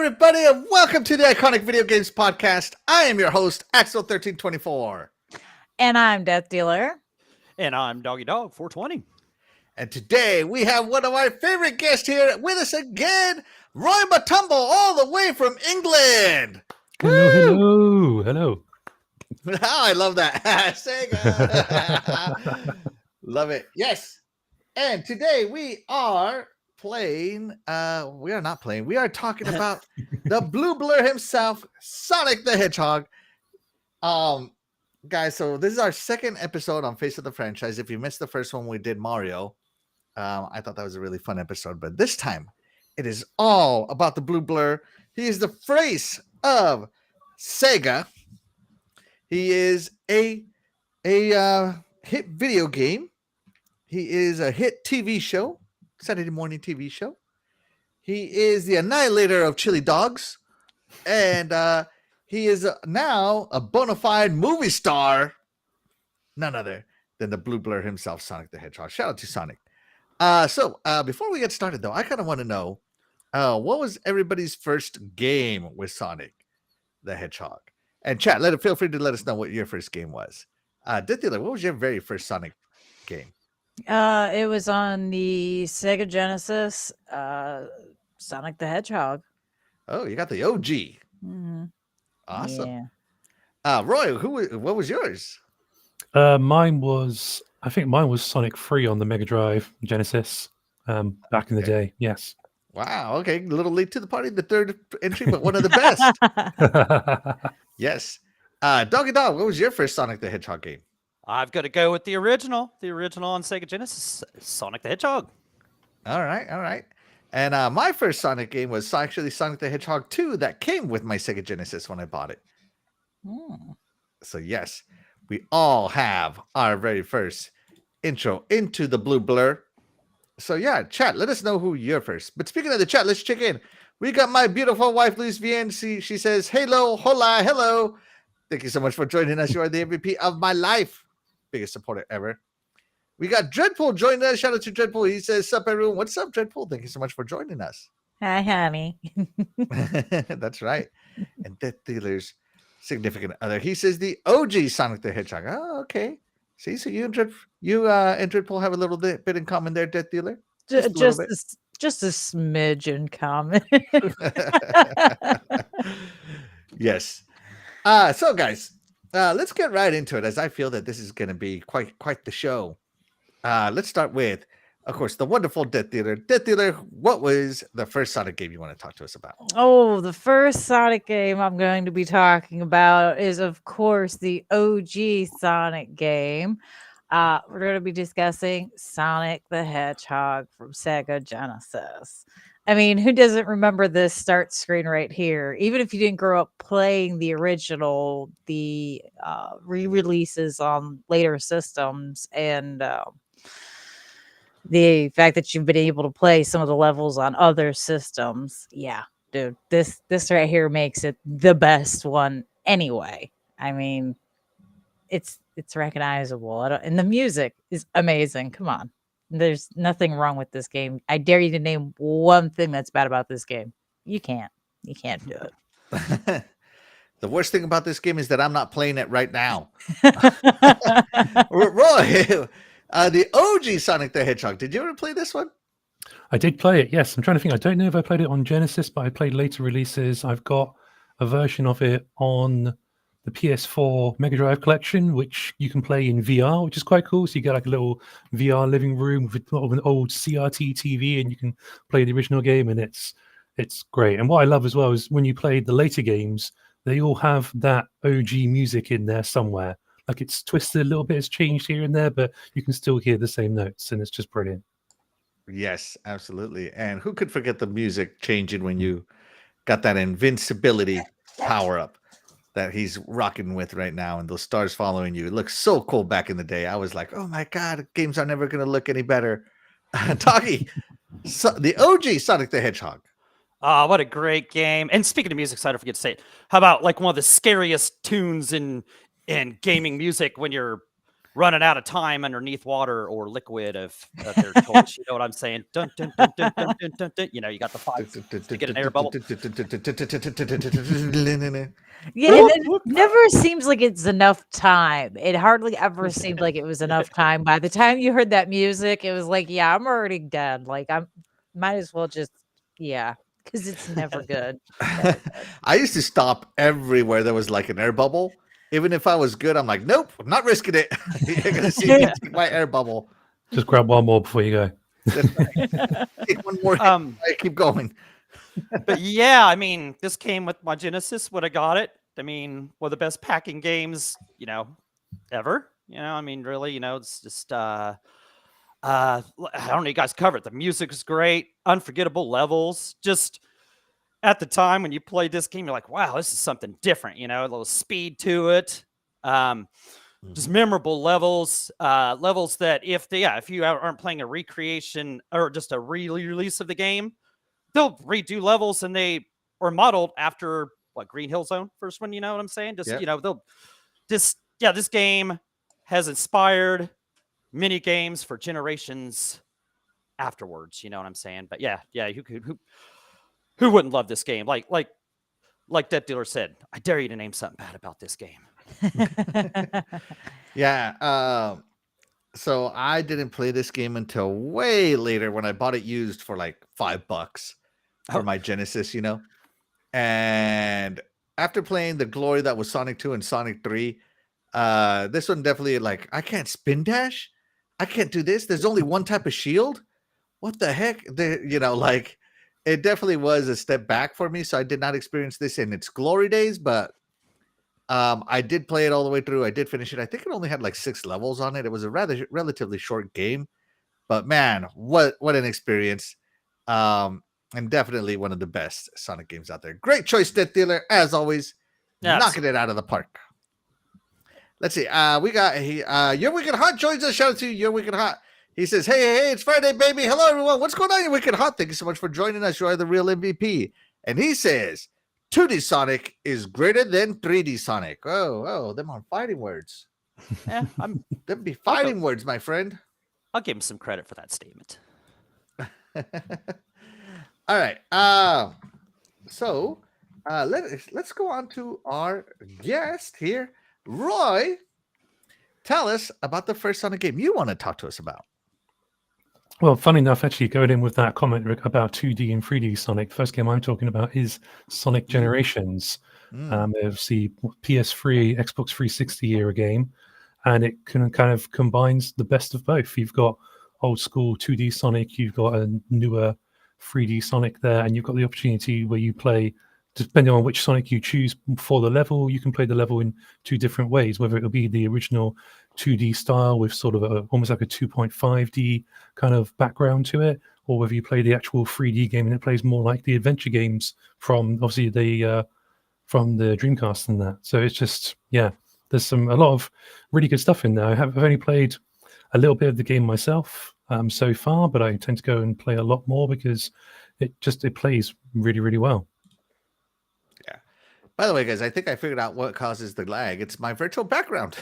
everybody, and welcome to the Iconic Video Games Podcast. I am your host, Axel1324. And I'm DeathDealer. And I'm Doggy Dog 420. And today we have one of our favorite guests here with us again, Roy Motombo, all the way from England. Hello. Oh, I love that. Sega. Love it. Yes. And today we are playing, we are talking about the Blue Blur himself, Sonic the Hedgehog. Guys, so this is our second episode on Face of the Franchise. If you missed the first one, we did Mario. I thought that was a really fun episode, but this time it is all about the Blue Blur. He is the face of Sega. He is a hit video game. He is a hit TV show, Saturday morning TV show. He is the annihilator of chili dogs. And he is now a bona fide movie star. None other than the Blue Blur himself, Sonic the Hedgehog. Shout out to Sonic. So before we get started, though, I kind of want to know what was everybody's first game with Sonic the Hedgehog? And chat, feel free to let us know what your first game was. DeathDealer, what was your very first Sonic game? It was on the Sega Genesis, Sonic the Hedgehog. Oh, you got the OG. Mm-hmm. Awesome. Yeah. Roy, what was yours? Mine was Sonic 3 on the Mega Drive Genesis back in the day. Yes. Wow. Okay. A little late to the party, the third entry, but one of the best. Yes. Doggy Dog, what was your first Sonic the Hedgehog game? I've got to go with the original on Sega Genesis, Sonic the Hedgehog. All right. And my first Sonic game was actually Sonic the Hedgehog 2 that came with my Sega Genesis when I bought it. So yes, we all have our very first intro into the Blue Blur. So yeah, chat, let us know who you're first. But speaking of the chat, let's check in. We got my beautiful wife, Luis VNC. She says, hello, hola, hello. Thank you so much for joining us. You are the MVP of my life. Biggest supporter ever. We got Dreadpool joining us. Shout out to Dreadpool. He says, sup, everyone. What's up, Dreadpool? Thank you so much for joining us. Hi, honey. That's right. And DeathDealer's significant other. He says the OG Sonic the Hedgehog. Oh, okay. See, so you and Dreadpool have a little bit in common there, DeathDealer? Just a smidge in common. Yes. So, guys, let's get right into it, as I feel that this is going to be quite the show. Let's start with, of course, the wonderful DeathDealer. DeathDealer, what was the first Sonic game you want to talk to us about? Oh, the first Sonic game I'm going to be talking about is, of course, the OG Sonic game. We're going to be discussing Sonic the Hedgehog from Sega Genesis. I mean, who doesn't remember this start screen right here? Even if you didn't grow up playing the original, the re-releases on later systems, and the fact that you've been able to play some of the levels on other systems. Yeah, dude, this right here makes it the best one anyway. I mean, it's recognizable. And the music is amazing. Come on. There's nothing wrong with this game. I dare you to name one thing that's bad about this game. You can't do it. The worst thing about this game is that I'm not playing it right now. Roy, the OG Sonic the Hedgehog. Did you ever play this one? I did play it, yes. I'm trying to think. I don't know if I played it on Genesis, but I played later releases. I've got a version of it on the PS4 Mega Drive collection, which you can play in VR, which is quite cool. So you get like a little VR living room with an old CRT TV, and you can play the original game, and it's great. And what I love as well is when you play the later games, they all have that OG music in there somewhere. Like it's twisted a little bit, it's changed here and there, but you can still hear the same notes, and it's just brilliant. Yes, absolutely. And who could forget the music changing when you got that invincibility power up that he's rocking with right now, and those stars following you? It looks so cool back in the day. I was like, oh my God, games are never going to look any better. Doggy, the OG Sonic the Hedgehog. What a great game. And speaking of music, so I don't forget to say it. How about like one of the scariest tunes in gaming music when you're running out of time underneath water or liquid of their choice. You know what I'm saying? Dun, dun, dun, dun, dun, dun, dun, dun. You know, you got the 5 seconds to get an air bubble. Yeah, and it never seems like it's enough time. It hardly ever seemed like it was enough time. By the time you heard that music, it was like, yeah, I'm already dead. Like I'm might as well just because it's never good. Never good. I used to stop everywhere there was like an air bubble. Even if I was good, I'm like, nope, I'm not risking it. You're gonna see me take my air bubble. Just grab one more before you go. Take one more. I keep going. But yeah, I mean, this came with my Genesis. Would have got it. I mean, one of the best packing games, ever. I mean, really, it's just I don't know, you guys covered. The music is great, unforgettable levels. Just at the time when you played this game, you're like, wow, this is something different, a little speed to it. Just memorable levels, levels that if you aren't playing a recreation or just a re-release of the game, they'll redo levels and they are modeled after Green Hill Zone, first one, you know what I'm saying? Just, this game has inspired many games for generations afterwards, you know what I'm saying? But yeah, who wouldn't love this game? Like DeathDealer said, I dare you to name something bad about this game. Yeah. So I didn't play this game until way later when I bought it used for like $5 for my Genesis, And after playing the glory that was Sonic 2 and Sonic 3, this one definitely I can't spin dash. I can't do this. There's only one type of shield. What the heck? It definitely was a step back for me. So I did not experience this in its glory days, but I did play it all the way through. I did finish it. I think it only had like 6 levels on it. It was a relatively short game, but man, what an experience. And definitely one of the best Sonic games out there. Great choice, DeathDealer, as always. Yes. Knocking it out of the park. Let's see. We got Your Wicked Hot joins us. Shout out to Your Wicked Hot. He says, hey, it's Friday, baby. Hello, everyone. What's going on, Your Wicked Hot? Thank you so much for joining us. You are the real MVP. And he says, 2D Sonic is greater than 3D Sonic. Oh, them are fighting words. Yeah, them be fighting words, my friend. I'll give him some credit for that statement. All right. So let's go on to our guest here. Roy, tell us about the first Sonic game you want to talk to us about. Well, funny enough, actually, going in with that comment about 2D and 3D Sonic, the first game I'm talking about is Sonic Generations. It's the PS3, Xbox 360 era game, and it kind of combines the best of both. You've got old school 2D Sonic, you've got a newer 3D Sonic there, and you've got the opportunity where you play, depending on which Sonic you choose for the level, you can play the level in 2 different ways, whether it'll be the original 2D style with sort of almost like a 2.5D kind of background to it, or whether you play the actual 3D game and it plays more like the adventure games from obviously from the Dreamcast and that. So it's just, there's a lot of really good stuff in there. I've only played a little bit of the game myself so far, but I tend to go and play a lot more because it plays really, really well. Yeah. By the way, guys, I think I figured out what causes the lag. It's my virtual background.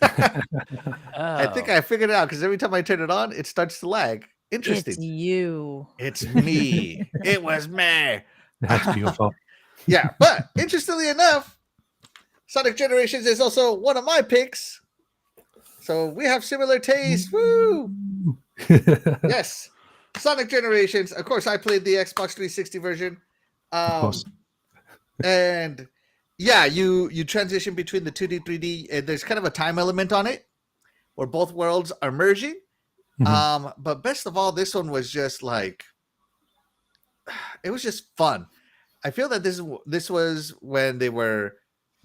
I think I figured it out because every time I turn it on, it starts to lag. Interesting. It's you. It's me. It was me. That's beautiful. Yeah, but interestingly enough, Sonic Generations is also one of my picks. So we have similar tastes. Woo! Yes. Sonic Generations. Of course, I played the Xbox 360 version. Of course. And yeah, you transition between the 2D, 3D, and there's kind of a time element on it where both worlds are merging. But best of all, this one was just it was just fun. I feel that this was when they were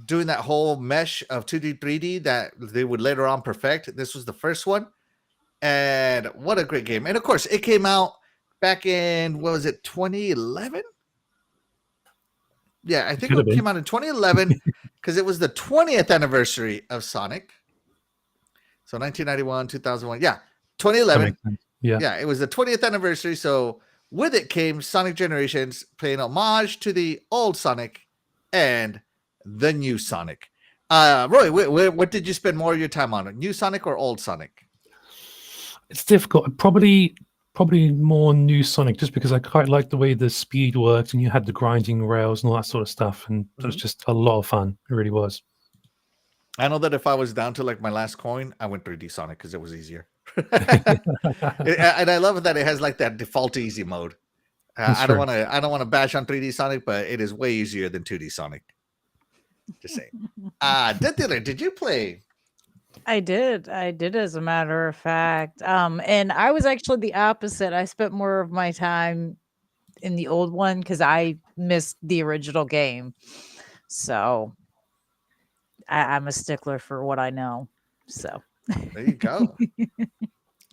doing that whole mesh of 2D, 3D that they would later on perfect. This was the first one. And what a great game. And of course, it came out back in, 2011? Yeah, I think it came out in 2011 because it was the 20th anniversary of Sonic. So 1991, 2001. Yeah, 2011. Yeah, it was the 20th anniversary. So with it came Sonic Generations, paying homage to the old Sonic and the new Sonic. Roy, what did you spend more of your time on? New Sonic or old Sonic? It's difficult. Probably more new Sonic, just because I quite like the way the speed worked and you had the grinding rails and all that sort of stuff, and it was just a lot of fun. It really was. I know that if I was down to like my last coin, I went 3D Sonic because it was easier. And I love that it has like that default easy mode. I don't want to bash on 3D Sonic, but it is way easier than 2D Sonic. Just saying. DeathDealer, did you play? I did, as a matter of fact. And I was actually the opposite. I spent more of my time in the old one because I missed the original game. So I'm a stickler for what I know. So There you go.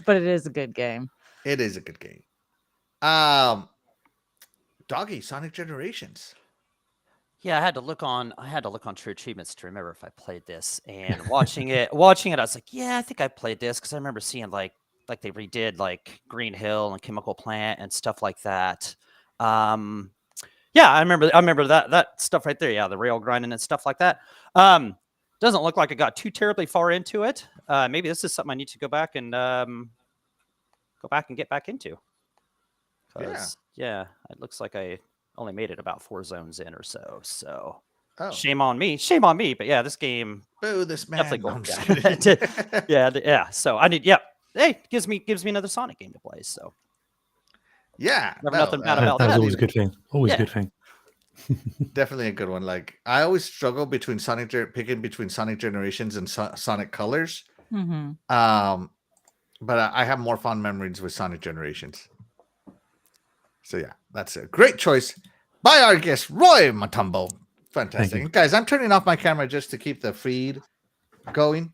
but it is a good game. It is a good game. Doggy, Sonic Generations. Yeah, I had to look on True Achievements to remember if I played this. And watching it, I was like, yeah, I think I played this because I remember seeing like they redid like Green Hill and Chemical Plant and stuff like that. Yeah, I remember that stuff right there. Yeah, the rail grinding and stuff like that. Doesn't look like I got too terribly far into it. Maybe this is something I need to go back and get back into. Yeah, it looks like I only made it about 4 zones in or so. So shame on me. But yeah, this game. Boo, this man. Definitely going. Yeah. So I need. Yeah. Hey, gives me another Sonic game to play. So. Yeah. Nothing bad about that. That's always a good thing. Always a good thing. Definitely a good one. Like I always struggle between picking between Sonic Generations and Sonic Colors. Mm-hmm. But I have more fond memories with Sonic Generations. So yeah, that's a great choice by our guest Roy Motombo. Fantastic, guys. I'm turning off my camera just to keep the feed going,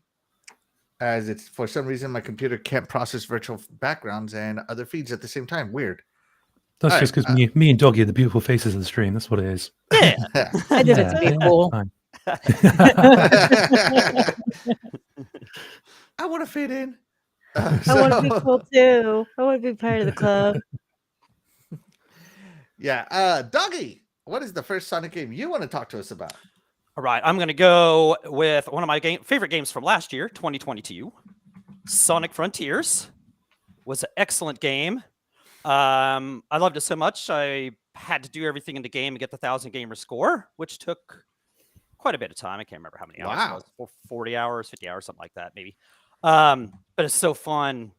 as it's for some reason my computer can't process virtual backgrounds and other feeds at the same time. Weird. That's just because me and Doggy are the beautiful faces of the stream. That's what it is. Yeah. I did it to be cool. I want to fit in. I want to be cool too. I want to be part of the club. Yeah. Doggy, what is the first Sonic game you want to talk to us about? All right. I'm going to go with one of my favorite games from last year, 2022. Sonic Frontiers was an excellent game. I loved it so much, I had to do everything in the game to get the 1,000 gamer score, which took quite a bit of time. I can't remember how many hours it was. 40 hours, 50 hours, something like that, maybe. But it's so fun.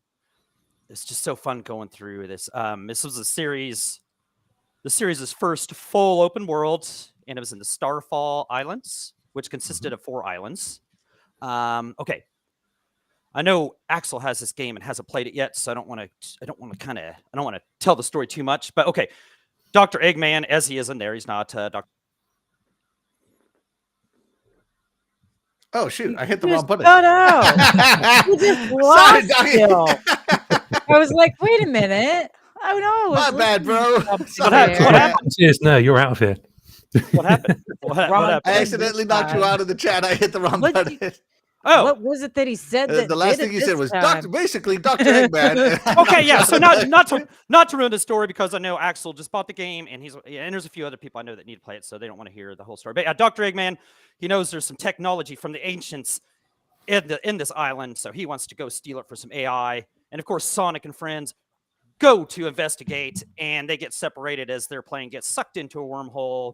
It's just so fun going through this. This was the series' first full open world, and it was in the Starfall Islands, which consisted of 4 islands. Okay. I know Axel has this game and hasn't played it yet, so I don't want to tell the story too much. But okay, Dr. Eggman, as he is in there, he's not Dr. Oh shoot! I hit the wrong button. Shut up! You just lost still. I was like, wait a minute. Oh no! My bad, bro. What happened? Cheers. No, you're out of here. What happened? What happened? I accidentally knocked you out of the chat. I hit the wrong button. Oh, what was it that he said? The last thing he said was Dr. Eggman. Okay, yeah. So not to ruin the story, because I know Axel just bought the game, and there's a few other people I know that need to play it, so they don't want to hear the whole story. But Dr. Eggman, he knows there's some technology from the ancients in this island, so he wants to go steal it for some AI. And of course, Sonic and friends go to investigate, and they get separated as their plane gets sucked into a wormhole.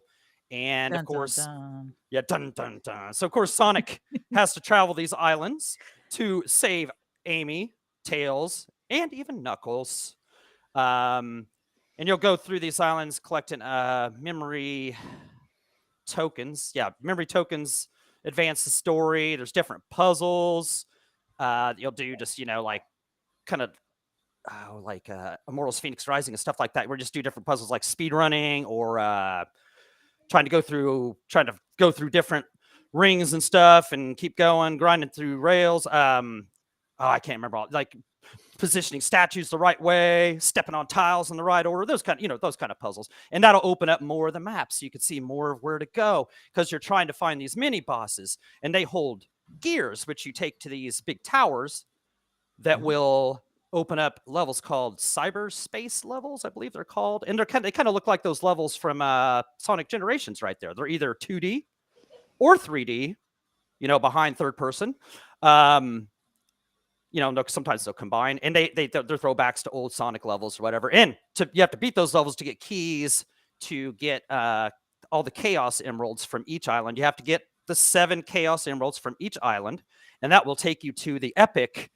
And of course, dun dun dun. So of course, Sonic has to travel these islands to save Amy, Tails, and even Knuckles. And you'll go through these islands collecting memory tokens. Yeah, memory tokens advance the story. There's different puzzles. You'll do just like kind of Immortals Phoenix Rising and stuff like that. We'll just do different puzzles like speed running or trying to go through different rings and stuff and keep going, grinding through rails. I can't remember all, like positioning statues the right way, stepping on tiles in the right order, those kind of puzzles. And that'll open up more of the map so you can see more of where to go, because you're trying to find these mini bosses, and they hold gears, which you take to these big towers that will open up levels called cyberspace levels, I believe they're called. And they kind of look like those levels from Sonic Generations right there. They're either 2D or 3D, behind third person. Sometimes they'll combine, and they're throwbacks to old Sonic levels or whatever. And you have to beat those levels to get keys to get all the Chaos Emeralds from each island. You have to get the 7 Chaos Emeralds from each island, and that will take you to the epic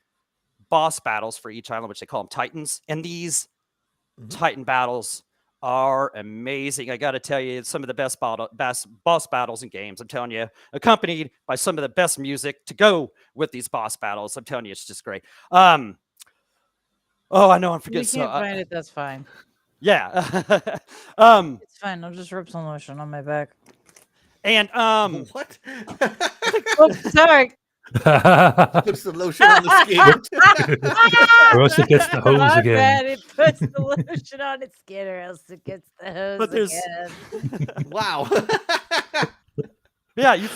boss battles for each island, which they call them Titans. And these Titan battles are amazing. I got to tell you, it's some of the best boss battles in games. I'm telling you, accompanied by some of the best music to go with these boss battles. I'm telling you, it's just great. I know I'm forgetting. You can't find it. That's fine. Yeah. It's fine. I'll just rub some lotion on my back. And what? Oh, sorry. Puts the lotion on the skin. Or else it gets the hose My again. bad, it puts the lotion on its skin, or else it gets the hose But there's- again. Wow. yeah, you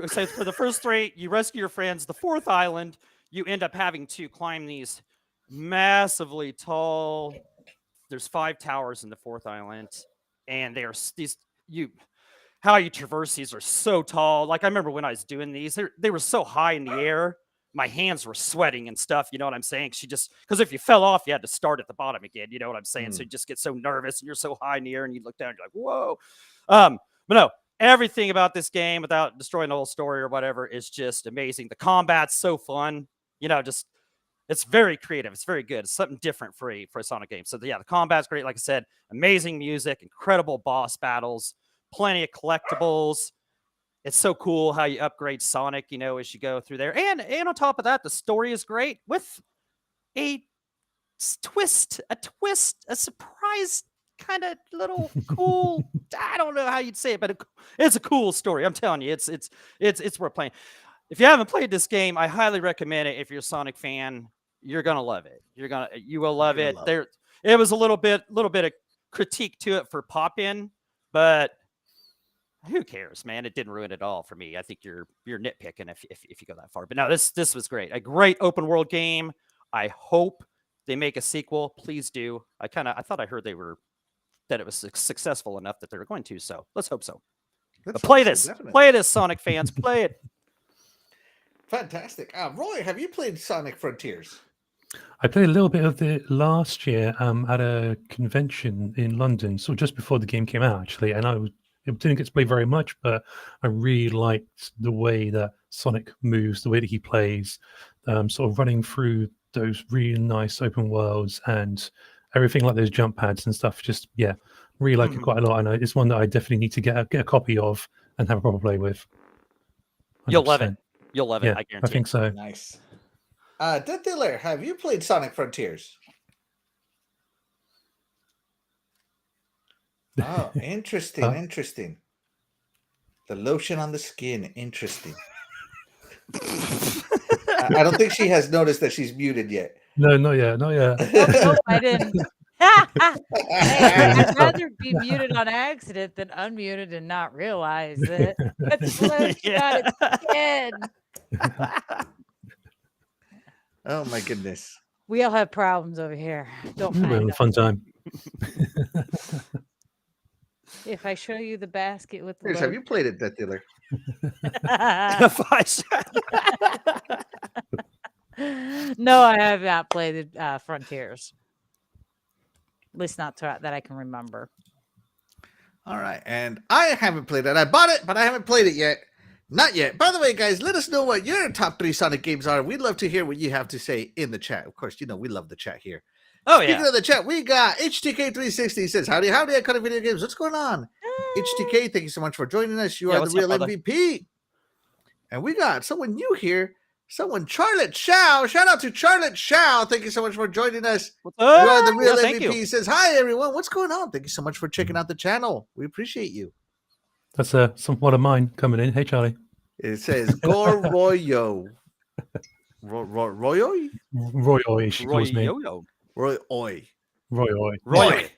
say for the first 3, you rescue your friends. The 4th island, you end up having to climb these massively tall. There's 5 towers in the 4th island, and there's how you traverse these are so tall. Like I remember when I was doing these, they were so high in the air. My hands were sweating and stuff. You know what I'm saying? Because if you fell off, you had to start at the bottom again. You know what I'm saying? So you just get so nervous and you're so high in the air and you look down and you're like, whoa. But no, everything about this game without destroying the whole story or whatever is just amazing. The combat's so fun. It's very creative. It's very good. It's something different for a Sonic game. So the combat's great. Like I said, amazing music, incredible boss battles, plenty of collectibles. It's so cool how you upgrade Sonic, as you go through there. And on top of that, the story is great with a twist, a surprise kind of little cool. I don't know how you'd say it, but it's a cool story. I'm telling you, it's worth playing. If you haven't played this game, I highly recommend it. If you're a Sonic fan, you're gonna love it. You will love it. It was a little bit of critique to it for pop-in, but who cares, man? It didn't ruin it all for me. I think you're nitpicking if you go that far. But no, this was great. A great open world game. I hope they make a sequel. Please do. I thought I heard that it was successful enough that they were going to. So let's hope so. But play this. Play this, Sonic fans. Play it. Fantastic. Roy, have you played Sonic Frontiers? I played a little bit of it last year at a convention in London, so just before the game came out, actually. And it didn't get to play very much, but I really liked the way that Sonic moves, the way that he plays, sort of running through those really nice open worlds and everything like those jump pads and stuff. Just, really like it quite a lot. And it's one that I definitely need to get a copy of and have a proper play with. 100%. You'll love it. You'll love it. Yeah, I guarantee. I think so. Nice. DeathDealer, have you played Sonic Frontiers? Oh, interesting. Interesting. The lotion on the skin. Interesting. I don't think she has noticed that she's muted yet. No, not yet. Not yet. No, I didn't. I'd rather be muted on accident than unmuted and not realize it. It's lotion on its skin. Oh my goodness. We all have problems over here. Don't We're mind having a us. fun time. If I show you the basket with the Here's, have you played it, DeathDealer? No, I have not played Frontiers. At least not that I can remember. All right. And I haven't played it. I bought it, but I haven't played it yet. Not yet. By the way, guys, let us know what your top 3 Sonic games are. We'd love to hear what you have to say in the chat. Of course, we love the chat here. Oh, Speaking of the chat, we got HTK360 says, howdy, I cut video games. What's going on? HTK, thank you so much for joining us. You are the what's real up, brother? MVP. And we got someone new here. Charlotte Chow. Shout out to Charlotte Chow. Thank you so much for joining us. What's You are the real thank MVP. you. Says, hi, everyone. What's going on? Thank you so much for checking out the channel. We appreciate you. That's one of mine coming in. Hey, Charlie. It says, Goroyo. Royo? Roy Oi, she Roy calls me. Yo-Yo. Roy Oi. Roy Oi. Roy. Okay,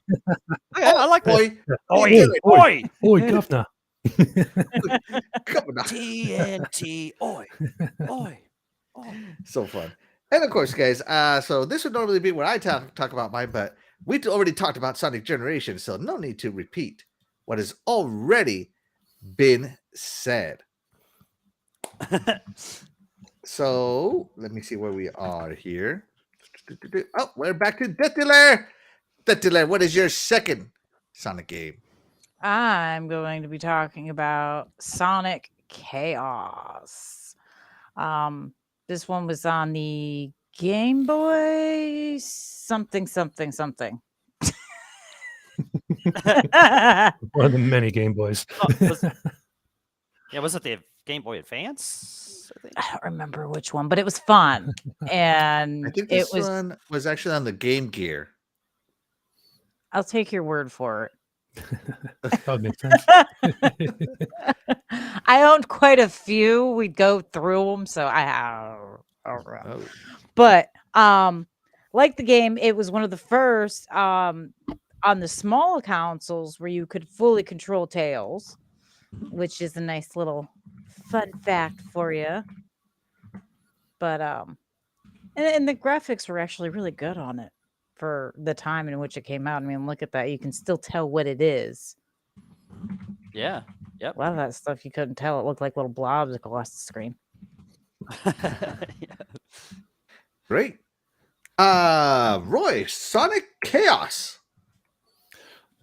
I like that. Oi. Oi. Oi. Oi, governor. Come on. TNT. Oi. Oi. So fun. And of course, guys, so this would normally be where I talk about mine, but we already talked about Sonic Generations, so no need to repeat what has already been said. So let me see where we are here. Oh, we're back to DeathDealer. DeathDealer, what is your second Sonic game? I'm going to be talking about Sonic Chaos. This one was on the Game Boy something. One of the many Game Boys. Was it the Game Boy Advance? I think. I don't remember which one, but it was fun. And I think it this was one was actually on the Game Gear. I'll take your word for That would make sense. it. I owned quite a few. We'd go through them, so I don't know. Oh, But like the game, it was one of the first on the small consoles where you could fully control Tails, which is a nice little fun fact for you. But and the graphics were actually really good on it for the time in which it came out. I mean, look at that. You can still tell what it is. Yeah. A lot of that stuff you couldn't tell. It looked like little blobs across the screen. great. Roy, Sonic Chaos.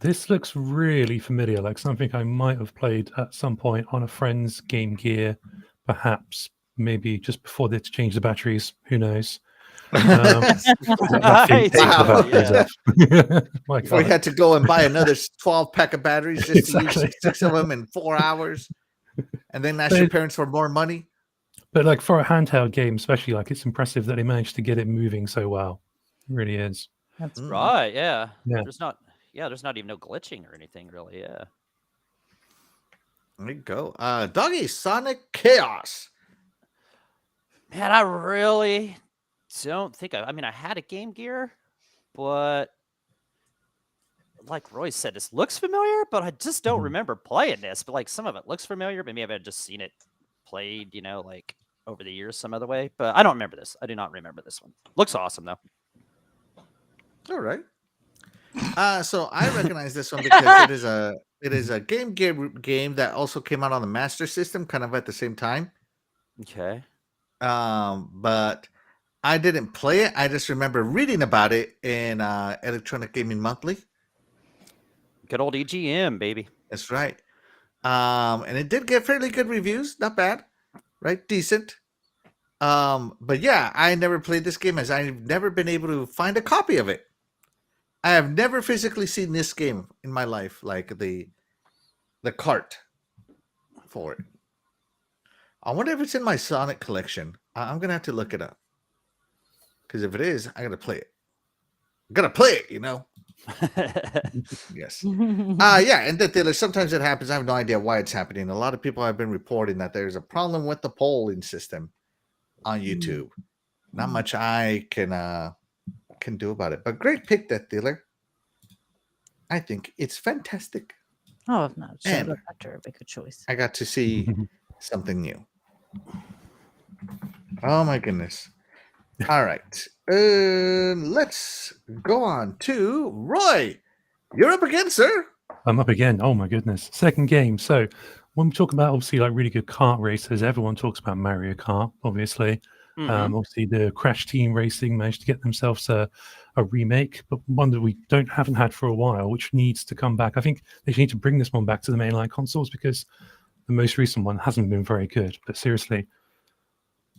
This looks really familiar, like something I might have played at some point on a friend's Game Gear, perhaps maybe just before they had to change the batteries. Who knows? That thing takes Wow. about Yeah. My Before we God. had to go and buy another 12 pack of batteries just to Exactly. use 6 of them in 4 hours, and then ask your parents for more money. But like for a handheld game, especially, like it's impressive that they managed to get it moving so well. It really is. That's Mm. Right. Yeah. Yeah. There's not even no glitching or anything really. Yeah. There you go. Doggy, Sonic Chaos. Man, I really don't think I mean, I had a Game Gear, but like Roy said, this looks familiar, but I just don't Mhm. remember playing this. But like some of it looks familiar, but maybe I've just seen it played, like over the years some other way. But I don't remember this. I do not remember this one. Looks awesome though. All right. So I recognize this one because it is a Game Gear game that also came out on the Master System, kind of at the same time. Okay. But I didn't play it. I just remember reading about it in Electronic Gaming Monthly. Good old EGM, baby. That's right. And it did get fairly good reviews. Not bad, right? Decent. But yeah, I never played this game as I've never been able to find a copy of it. I have never physically seen this game in my life, like the cart for it. I wonder if it's in my Sonic collection. I'm gonna have to look it up. Because if it is, I gotta play it. I gotta play it, Yes. Yeah, and that sometimes it happens. I have no idea why it's happening. A lot of people have been reporting that there's a problem with the polling system on YouTube. Not much I can do about it. But great pick, DeathDealer. I think it's fantastic. Oh, if not, And- Shadow Hunter would be a good choice. I got to see something new. Oh my goodness. All right. Let's go on to Roy. You're up again, sir. I'm up again. Oh my goodness. Second game. So when we talk about obviously like really good kart races, everyone talks about Mario Kart, obviously. Mhm. Obviously the Crash Team Racing managed to get themselves a remake, but one that we haven't had for a while, which needs to come back. I think they need to bring this one back to the mainline consoles because the most recent one hasn't been very good. But seriously,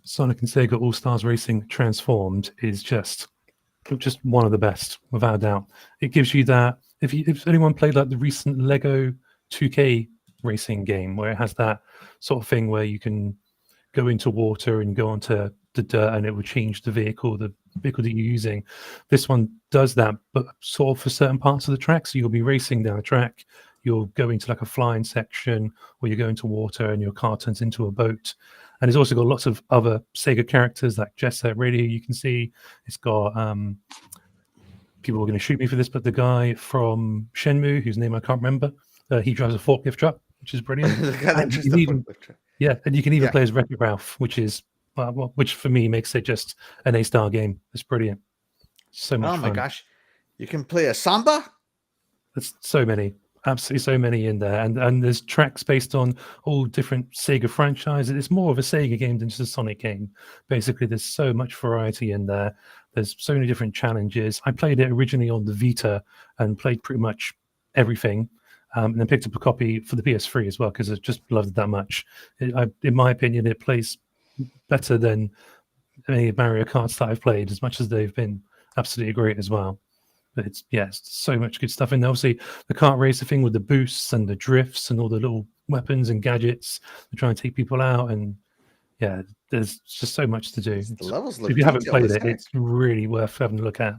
Sonic and Sega All Stars Racing Transformed is just one of the best, without a doubt. It gives you that. If anyone played like the recent Lego 2K racing game, where it has that sort of thing where you can go into water and go onto the dirt and it will change the vehicle that you're using. This one does that, but sort of for certain parts of the track. So you'll be racing down a track, you'll go into like a flying section, or you go into water and your car turns into a boat. And it's also got lots of other Sega characters like Jet Set Radio. You can see it's got people are going to shoot me for this, but the guy from Shenmue, whose name I can't remember, he drives a forklift truck, which is brilliant. The guy that And just you the can even- forklift truck. Yeah, and you can even Yeah. play as Wreck-It Ralph, which is which for me makes it just an A-star game. It's brilliant. So much Oh fun. my gosh. You can play a samba? There's so many. Absolutely, so many in there, and there's tracks based on all different Sega franchises. It's more of a Sega game than just a Sonic game. Basically, there's so much variety in there. There's so many different challenges. I played it originally on the Vita and played pretty much everything, and then picked up a copy for the PS3 as well because I just loved it that much. In my opinion, it plays better than any Mario Karts that I've played, as much as they've been absolutely great as well. But it's so much good stuff in there. Obviously, the kart racer thing with the boosts and the drifts and all the little weapons and gadgets to try and take people out, and there's just so much to do. The levels look If you haven't detailed played as it, heck. it's really worth having a look at.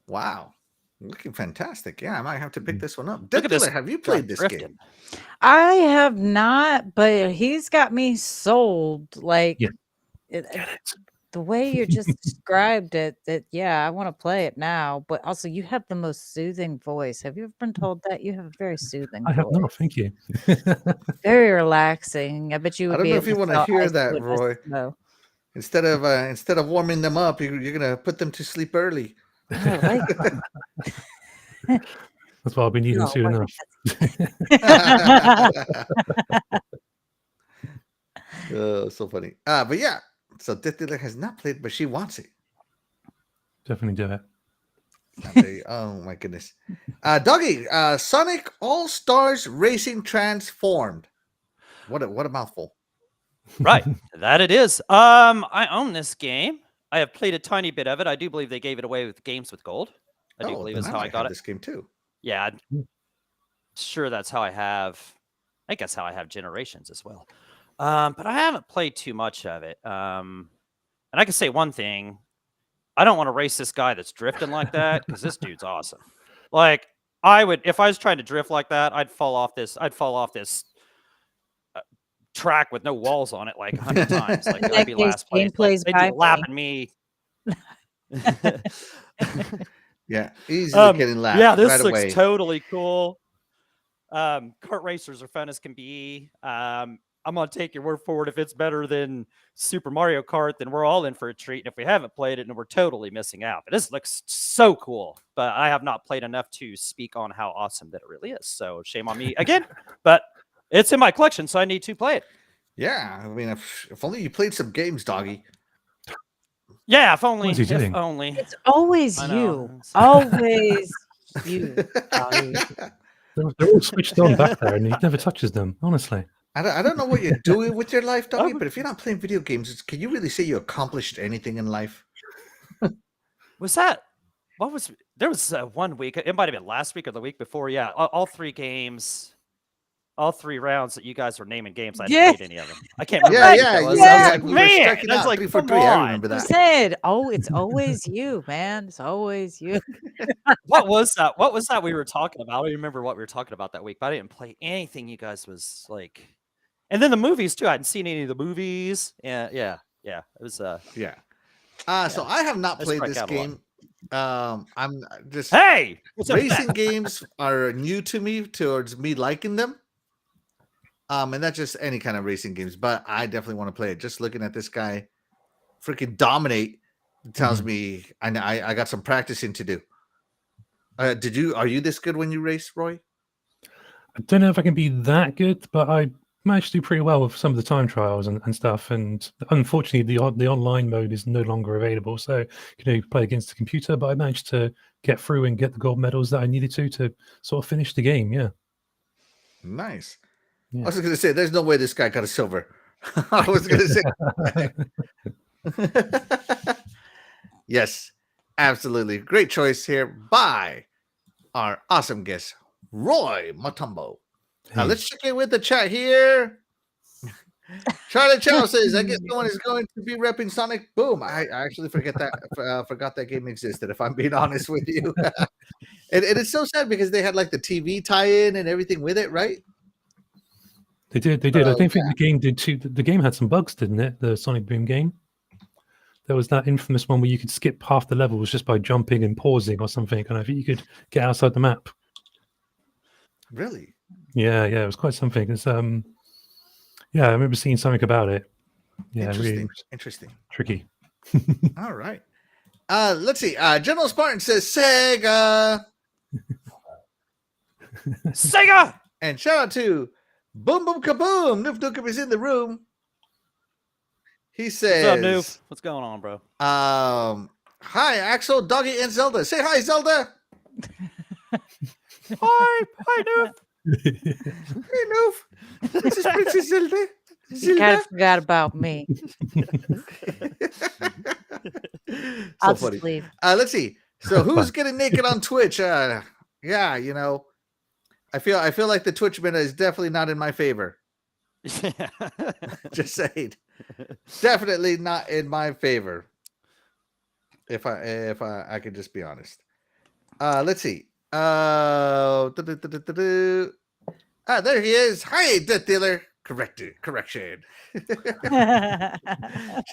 Wow. Looking fantastic. Yeah, I might have to pick this one up. Look at this DeathDealer, have you played this drifting. game? I have not, but he's got me sold. Like Yeah. the way you just described it, that I want to play it now. But also, you have the most soothing voice. Have you ever been told that? You have a very soothing I have voice. not, thank you. Very relaxing. I bet you I would don't be know able if you to want to sell hear ice that, goodness, Roy. though. Instead of warming them up, you're gonna put them to sleep early. I like that. That's what I've been using No, soon what- enough. Oh, so funny. But yeah, so DeathDealer has not played, but she wants it. Definitely do it. Oh my goodness. Doggy, Sonic All Stars Racing Transformed. What a mouthful. Right, that it is. I own this game. I have played a tiny bit of it. I do believe they gave it away with Games with Gold. I do believe then that's how I might got have it. this game too. Yeah, I'm sure that's how I have. I think that's how I have Generations as well. But I haven't played too much of it. And I can say one thing: I don't want to race this guy that's drifting like that because this dude's awesome. Like I would, if I was trying to drift like that, I'd fall off this track with no walls on it like 100 times. Like I'd be last place. Like, they'd be lapping me. Yeah, easily getting laughed. Yeah, this right looks away. totally cool. Kart racers are fun as can be. I'm gonna take your word for it. If it's better than Super Mario Kart, then we're all in for a treat. And if we haven't played it, then we're totally missing out. But this looks so cool. But I have not played enough to speak on how awesome that it really is. So shame on me again. But it's in my collection, so I need to play it. Yeah, I mean, if only you played some games, Doggy. Yeah, if only. What is he If doing? only. It's always I you. know. Always you. Doggy. They're all switched on back there, and he never touches them. Honestly, I don't know what you're doing with your life, Doggy, but if you're not playing video games, can you really say you accomplished anything in life? Was that? What was? There was 1 week. It might have been last week or the week before. Yeah, all 3 games. All 3 rounds that you guys were naming games, I hadn't played any of them. I can't remember. Yeah, what yeah. that was. We I were was like, man, striking that's out like 3 for come 3. I on. remember You that. said, it's always you, man. It's always you. What was that? What was that we were talking about? I don't even remember what we were talking about that week, but I didn't play anything you guys was like. And then the movies too. I hadn't seen any of the movies. Yeah. It was Yeah. So I have not I played strike this out a lot. game. I'm just hey, what's up with racing that? games are new to me towards me liking them. And not just any kind of racing games, but I definitely want to play it. Just looking at this guy freaking dominate tells me I got some practicing to do. Are you this good when you race, Roy? I don't know if I can be that good, but I managed to do pretty well with some of the time trials and stuff. And unfortunately, the online mode is no longer available, so you can only play against the computer. But I managed to get through and get the gold medals that I needed to sort of finish the game. Yeah. Nice. Yeah. I was going to say, there's no way this guy got a silver. I was going to say. Yes, absolutely. Great choice here by our awesome guest, Roy Motombo. Now Hey. let's check in with the chat here. Charlie Chow says, I guess someone is going to be repping Sonic Boom. I actually forgot that game existed, if I'm being honest with you. and it's so sad because they had like the TV tie-in and everything with it, right? They did. I don't think the game did too. The game had some bugs, didn't it? The Sonic Boom game. There was that infamous one where you could skip half the levels just by jumping and pausing or something, and I think you could get outside the map. Really? Yeah, it was quite something. It's I remember seeing something about it. Yeah, really Interesting. tricky. All right. Let's see. General Spartan says Sega. Sega. And shout out to Boom Boom Kaboom. Noof Nookum is in the room. He What's up, Noof? says, What's going on, bro? hi, Axel, Doggy, and Zelda. Say hi, Zelda. Hi, Noof. Hey, Noof. This is Princess Zelda. You kind of forgot about me. I'll So just funny. leave. Let's see. So who's getting naked on Twitch? Yeah, you know, I feel like the Twitch meta is definitely not in my favor. Yeah. Just saying, definitely not in my favor. If I could just be honest. Let's see. There he is. Hi, DeathDealer. Correction. Shout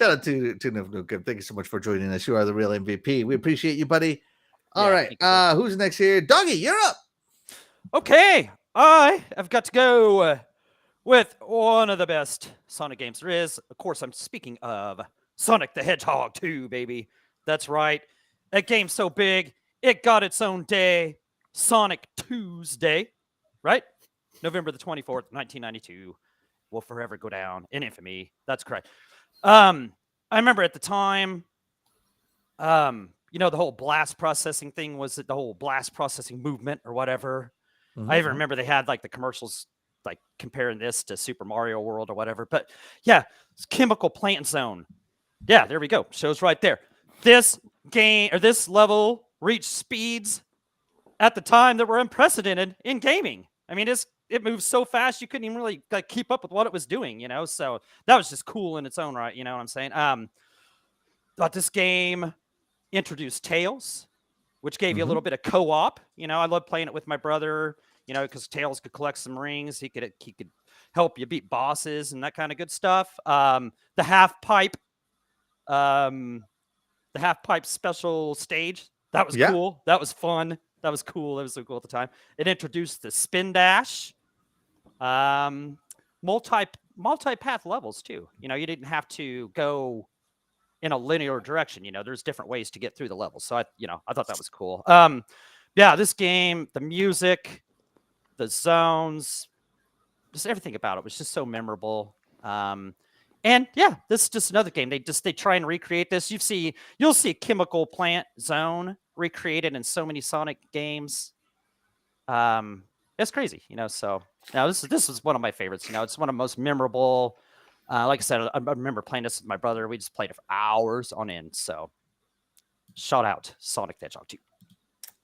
out to Nukem. Thank you so much for joining us. You are the real MVP. We appreciate you, buddy. All Yeah, right. thank you, bro. Who's next here? Doggy, you're up. Okay, I have got to go with one of the best Sonic games there is. Of course, I'm speaking of Sonic the Hedgehog 2, baby. That's right. That game's so big, it got its own day, Sonic Tuesday, right? November the 24th, 1992. Will forever go down in infamy. That's correct. I remember at the time, you know, the whole blast processing thing was the whole blast processing movement or whatever. I even remember they had like the commercials like comparing this to Super Mario World or whatever. But yeah, it's Chemical Plant Zone. Yeah, there we go. Shows right there. This game or this level reached speeds at the time that were unprecedented in gaming. I mean, it moves so fast you couldn't even really like keep up with what it was doing, you know. So that was just cool in its own right, you know what I'm saying? Thought this game introduced Tails, which gave you a little bit of co-op. You know, I love playing it with my brother, you know, because Tails could collect some rings. He could help you beat bosses and that kind of good stuff. The half pipe special stage, that was cool. That was fun. That was cool. That was so cool at the time. It introduced the spin dash, multi-path levels too. You know, you didn't have to go in a linear direction. You know, there's different ways to get through the levels. So I thought that was cool. Yeah, this game, the music, the zones, just everything about it was just so memorable. And yeah, this is just another game. They try and recreate this. You'll see Chemical Plant Zone recreated in so many Sonic games. It's crazy, you know. So now this is one of my favorites. You know, it's one of the most memorable. Like I said, I remember playing this with my brother. We just played it for hours on end. So shout out Sonic the Hedgehog 2.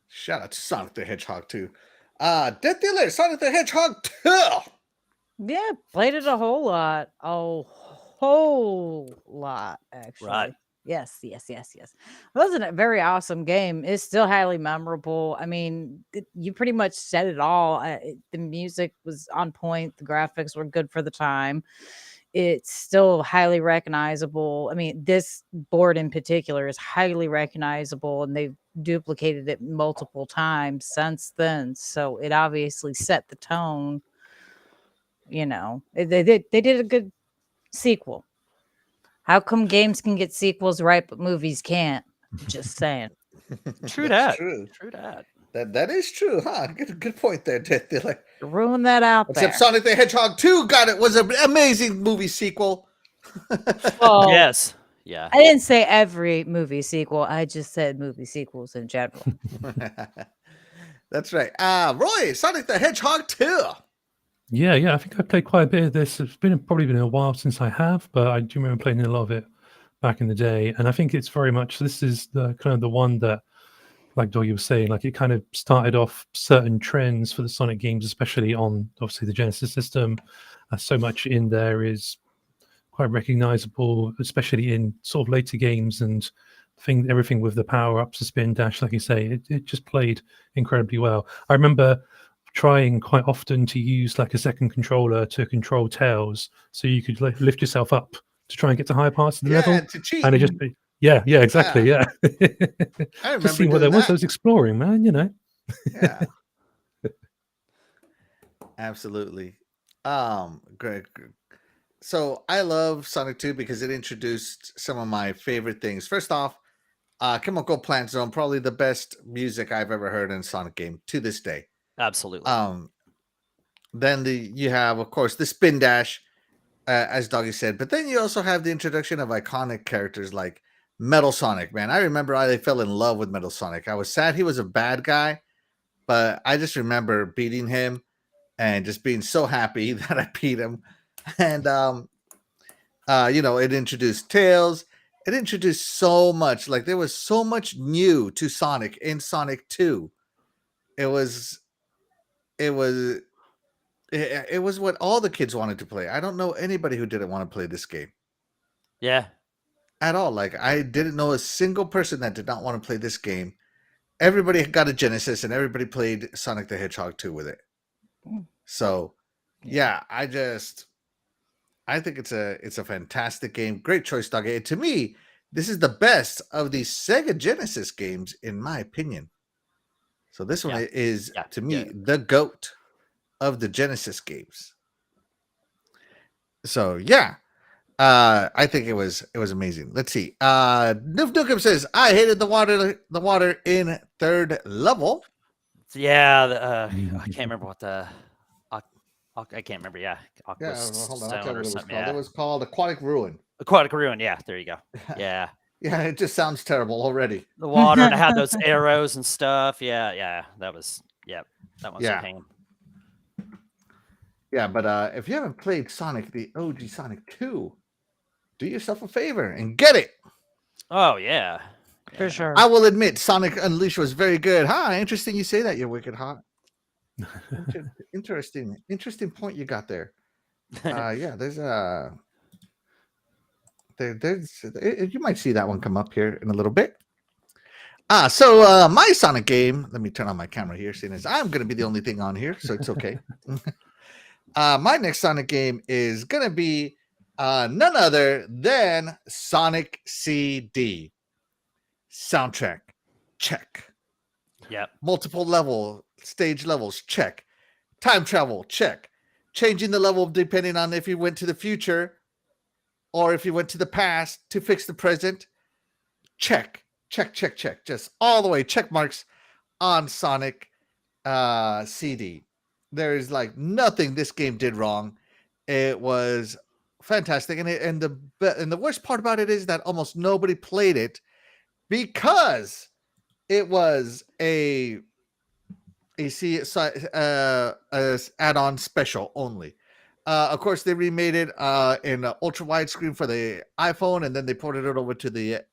Shout out to Sonic the Hedgehog 2. DeathDealer, Sonic the Hedgehog 2. Yeah, played it a whole lot. A whole lot, actually. Right. Yes. It wasn't a very awesome game. It's still highly memorable. I mean, you pretty much said it all. The music was on point. The graphics were good for the time. It's still highly recognizable. I mean, this board in particular is highly recognizable, and they've duplicated it multiple times since then. So it obviously set the tone. You know, they did a good sequel. How come games can get sequels right, but movies can't? Just saying. True That's that. true. True that. That is true, huh? Good point there, DeathDealer. Ruin that out Except there. Sonic the Hedgehog 2 was an amazing movie sequel. Well, Yes. Yeah. I didn't say every movie sequel. I just said movie sequels in general. That's right. Roy, Sonic the Hedgehog 2. Yeah, I think I played quite a bit of this. It's probably been a while since I have, but I do remember playing a lot of it back in the day. And I think it's very much, this is the kind of the one that, like Doggy was saying, like it kind of started off certain trends for the Sonic games, especially on obviously the Genesis system. So much in there is quite recognizable, especially in sort of later games, and everything with the power-ups, the spin dash, like you say, it just played incredibly well. I remember trying quite often to use like a second controller to control Tails, so you could lift yourself up to try and get to higher parts of the level. To cheat. And it just exactly. I remember just seeing what there was. I was exploring, man. You know. Yeah. Absolutely. Great. So I love Sonic 2 because it introduced some of my favorite things. First off, Chemical Plant Zone, probably the best music I've ever heard in a Sonic game to this day. Absolutely. Then you have, of course, the spin dash, as Doggy said, but then you also have the introduction of iconic characters like Metal Sonic. Man, I remember I fell in love with Metal Sonic. I was sad he was a bad guy, but I just remember beating him and just being so happy that I beat him. And it introduced Tails. It introduced so much. Like there was so much new to Sonic in Sonic 2. It was what all the kids wanted to play. I don't know anybody who didn't want to play this game Yeah. at all. Like I didn't know a single person that did not want to play this game. Everybody got a Genesis and everybody played Sonic the Hedgehog 2 with it. So yeah, I think it's a fantastic game. Great choice, Doggy. To me, this is the best of the Sega Genesis games, in my opinion. So this one is, to me, the GOAT of the Genesis games. So yeah, I think it was amazing. Let's see. Noof Nukem says, I hated the water in third level. Yeah, I can't remember what I can't remember. Yeah, Hold on. I'll tell you what it was called. Yeah. It was called Aquatic Ruin. Aquatic Ruin. Yeah, there you go. Yeah. Yeah, it just sounds terrible already. The water and it had those arrows and stuff. Yeah. That one's a pain. Yeah, but if you haven't played Sonic, the OG Sonic 2, do yourself a favor and get it. Oh, yeah. For sure. I will admit, Sonic Unleashed was very good. Interesting you say that, you wicked hot. Interesting point you got there. Yeah, there's you might see that one come up here in a little bit. So my Sonic game, let me turn on my camera here, seeing as I'm going to be the only thing on here, so it's okay. My next Sonic game is going to be none other than Sonic CD. Soundtrack, check. Yep. Multiple stage levels, check. Time travel, check. Changing the level depending on if you went to the future or if you went to the past to fix the present, check. Just all the way, check marks on Sonic CD. There is like nothing this game did wrong. It was fantastic, and the worst part about it is that almost nobody played it because it was a add-on special only. Of course, they remade it in ultra widescreen for the iPhone, and then they ported it over to the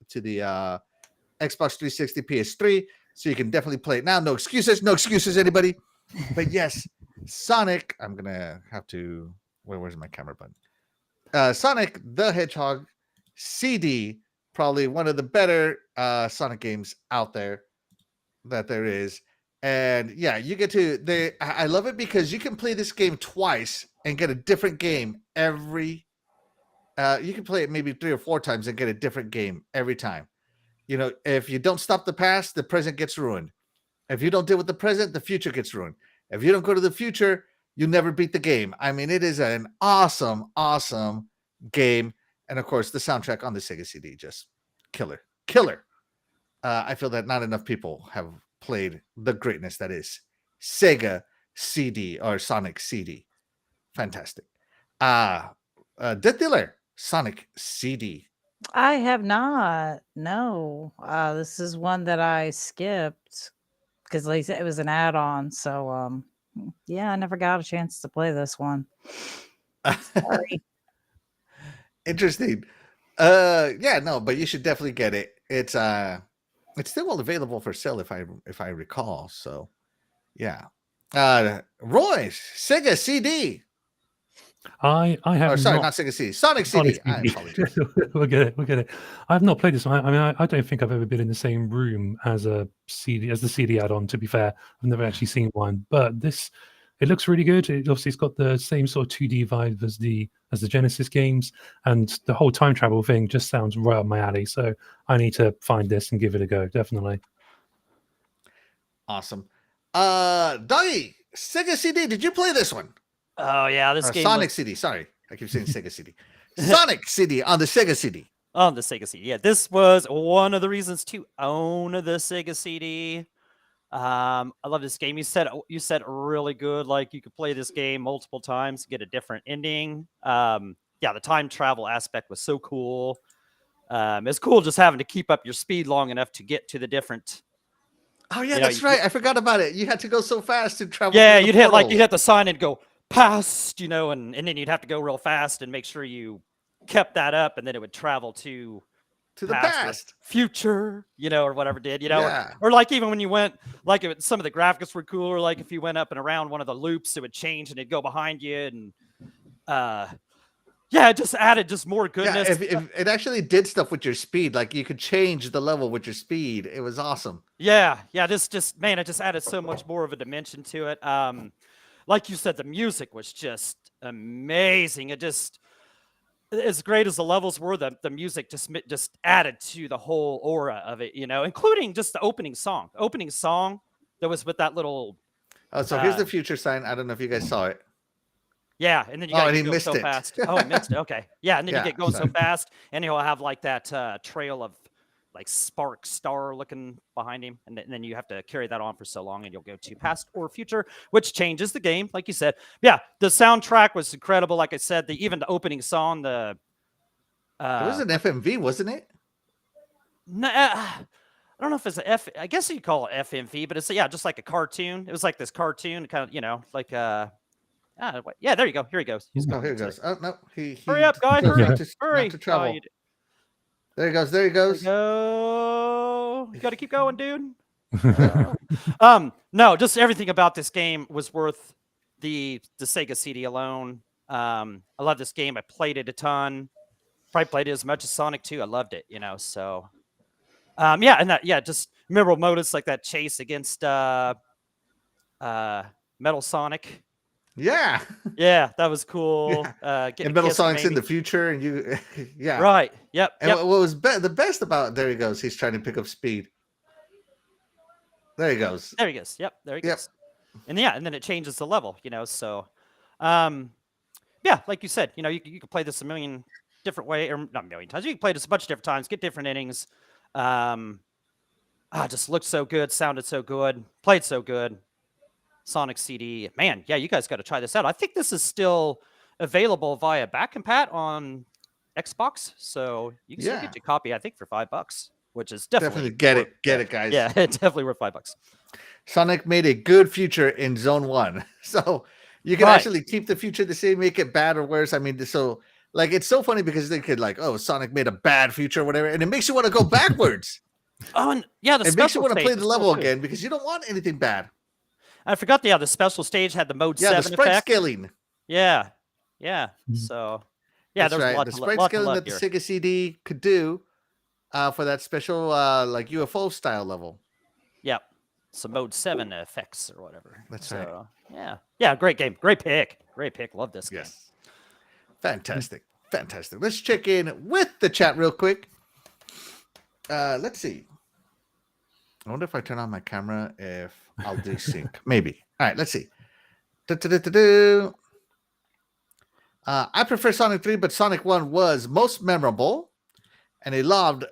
Xbox 360, PS3, so you can definitely play it now. No excuses, anybody. But yes, Sonic. I'm gonna have to. Where's my camera button? Sonic the Hedgehog CD, probably one of the better Sonic games out there that there is. And yeah, you get to I love it because you can play this game twice and get a different game every. You can play it maybe 3 or 4 times and get a different game every time. You know, if you don't stop the past, the present gets ruined. If you don't deal with the present, the future gets ruined. If you don't go to the future, you never beat the game. I mean, it is an awesome game. And of course, the soundtrack on the Sega CD, just killer. I feel that not enough people have played the greatness that is Sega CD or Sonic CD. Fantastic. DeathDealer, Sonic CD. I have not. No. This is one that I skipped because like it was an add-on. So yeah, I never got a chance to play this one. Sorry. Interesting. Yeah, no, but you should definitely get it. It's still available for sale if I recall. So yeah. Roy, Sega CD. I have. Oh, sorry, not Sega CD. Sonic CD. I apologize. We'll get it. I have not played this one. I mean, I don't think I've ever been in the same room as the CD add-on. To be fair, I've never actually seen one. But it looks really good. It's got the same sort of 2D vibe as the Genesis games, and the whole time travel thing just sounds right up my alley. So I need to find this and give it a go. Definitely. Awesome. Doggy, Sega CD. Did you play this one? Oh yeah, this game. Sonic CD. Sorry, I keep saying Sega CD. Sonic CD on the Sega CD. On the Sega CD. Yeah, this was one of the reasons to own the Sega CD. I love this game. You said really good. Like you could play this game multiple times, get a different ending. Yeah, the time travel aspect was so cool. It's cool just having to keep up your speed long enough to get to the different. Oh yeah, You know, that's right. I forgot about it. You had to go so fast to travel. Yeah, through the you'd hit portals. you'd hit the sign and go past, and then you'd have to go real fast and make sure you kept that up, and then it would travel to to the past or past. future, or whatever did, Yeah. or like even when you went, like some of the graphics were cooler. Like if you went up and around one of the loops, it would change and it'd go behind you, and yeah, it just added just more goodness. Yeah, if it actually did stuff with your speed, like you could change the level with your speed. It was awesome. Yeah, this man, it just added so much more of a dimension to it. Like you said, the music was just amazing. It just, as great as the levels were, the music just added to the whole aura of it, including just the opening song. The opening song that was with that little. Oh, so here's the future sign. I don't know if you guys saw it. Yeah, and then you Oh, got and he go missed so it. fast. Oh, he missed it. Okay, yeah, and then Yeah, you get going so sorry. fast, and he'll have like that trail of like spark star looking behind him, and then you have to carry that on for so long, and you'll go to past or future, which changes the game, like you said. Yeah, the soundtrack was incredible. Like I said, even the opening song, the It was an FMV, wasn't it? I don't know if it's I guess you call it FMV, but it's just like a cartoon. It was like this cartoon kind of, like yeah, there you go. Here he goes. He's Oh, going here it to- goes. Oh no, he Hurry up, guys! chose Hurry! not to Hurry! travel. Oh, you There he goes. There he There goes. you go. You got to keep going, dude. Oh. No, just everything about this game was worth the Sega CD alone. I love this game. I played it a ton. Probably played it as much as Sonic 2. I loved it, so yeah, and just memorable moments like that chase against Metal Sonic. Yeah. Yeah, that was cool. And Metal Sonic's in the future, and you, yeah. Right. Yep. And what was the best about? There he goes. He's trying to pick up speed. There he goes. There he goes. Yep. There he Yep. goes. And then it changes the level, so yeah, like you said, you can play this a million different ways, or not a million times. You can play this a bunch of different times, get different innings. Just looked so good, sounded so good, played so good. Sonic CD, man, yeah, you guys got to try this out. I think this is still available via back compat on Xbox, so you can still get your copy. I think for $5, which is definitely get it, guys. Yeah, it's definitely worth $5. Sonic made a good future in Zone 1, so you can actually keep the future the same, make it bad or worse. I mean, so like it's so funny because they could like, oh, Sonic made a bad future or whatever, and it makes you want to go backwards. Oh, and yeah, it makes you want to play the level again because you don't want anything bad. I forgot the special stage had the mode 7 the sprite effect. scaling. Yeah. So yeah, there's a lot the to sprite lot scaling to that love the here. Sega CD could do for that special like UFO style level. Yep. So mode 7 effects or whatever. That's right. Yeah, great game. Great pick. Love this game. Yes. Fantastic. Let's check in with the chat real quick. Let's see. I wonder if I turn on my camera if I'll do sync. Maybe. All right, let's see. I prefer Sonic 3, but Sonic 1 was most memorable. And he loved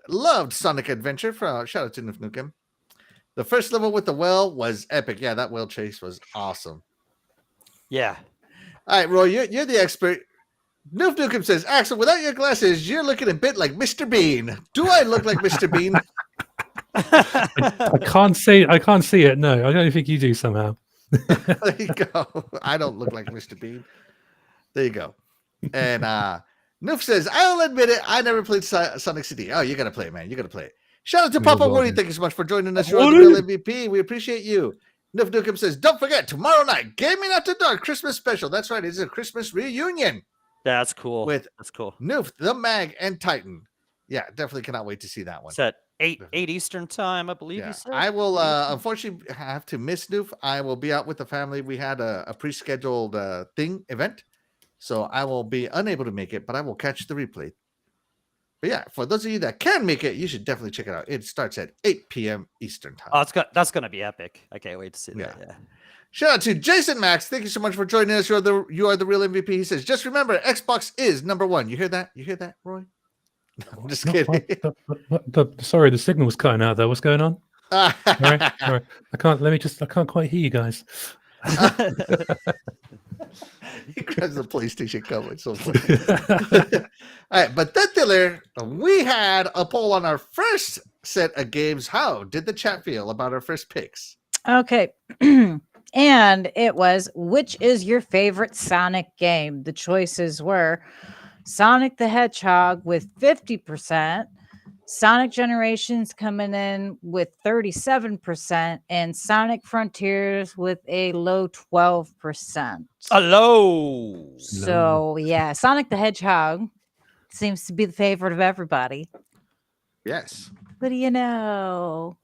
Sonic Adventure. Shout out to Noof Nukem. The first level with the well was epic. Yeah, that well chase was awesome. Yeah. All right, Roy, you're the expert. Noof Nukem says, Axel, without your glasses, you're looking a bit like Mr. Bean. Do I look like Mr. Bean? I can't see it. No, I don't think you do somehow. There you go. I don't look like Mr. Bean. There you go. And Noof says, I'll admit it, I never played Sonic CD. Oh, you got to play it, man. You got to play it. Shout out to Papa Woody. Thank you so much for joining us. You're the real MVP. We appreciate you. Noof Nukem says, don't forget, tomorrow night, Gaming After Dark Christmas special. That's right. It's a Christmas reunion. That's cool. That's cool. Noof, the Mag, and Titan. Yeah, definitely cannot wait to see that one. It's at 8 Eastern time, I believe you said. I will unfortunately have to miss Noof. I will be out with the family. We had a pre-scheduled event. So I will be unable to make it, but I will catch the replay. But yeah, for those of you that can make it, you should definitely check it out. It starts at 8 p.m. Eastern time. Oh, that's going to be epic. I can't wait to see that. Yeah. Shout out to Jason Max. Thank you so much for joining us. You are the real MVP. He says, just remember, Xbox is number one. You hear that? You hear that, Roy? No, I'm just kidding. Sorry, the signal was cutting out there. What's going on? All right. I can't quite hear you guys. He grabs the PlayStation cover. It's so funny. All right, but DeathDealer, we had a poll on our first set of games. How did the chat feel about our first picks? Okay. And it was, which is your favorite Sonic game? The choices were Sonic the Hedgehog with 50%, Sonic Generations coming in with 37%, and Sonic Frontiers with a low 12%. Hello. So, yeah, Sonic the Hedgehog seems to be the favorite of everybody. Yes. What do you know?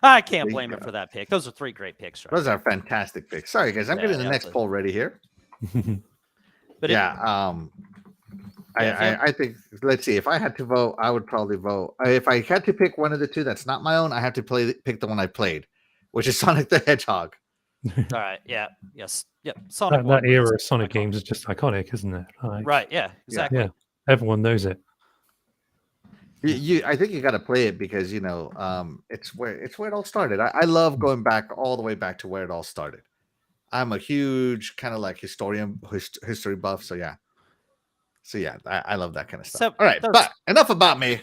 I can't There you blame him go. for that pick. Those are 3 great picks, right? Those are fantastic picks. Sorry, guys. I'm Yeah, getting the yeah, next so- poll ready here. But Yeah. I think, let's see. If I had to vote, I would probably vote. If I had to pick one of the two that's not my own, I have to pick the one I played, which is Sonic the Hedgehog. all right. Yeah. Yes. Yep. Sonic that 1 era was of Sonic iconic. games is just iconic, isn't it? Like, Right. Yeah. Exactly. Yeah. Everyone knows it. I think you got to play it because it's where it all started. I love going back all the way back to where it all started. I'm a huge kind of like history buff, so yeah. I love that kind of stuff. So, all right, there's- but enough about me.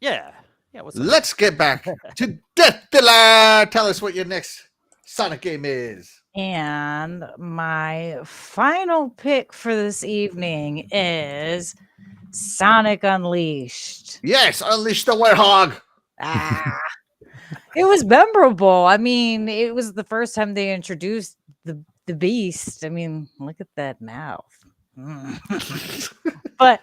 Yeah. Yeah. What's up? Let's get back to DeathDealer. Tell us what your next Sonic game is. And my final pick for this evening is Sonic Unleashed. Yes, Unleash the Werehog. Ah, it was memorable. I mean, it was the first time they introduced the beast. I mean, look at that mouth. But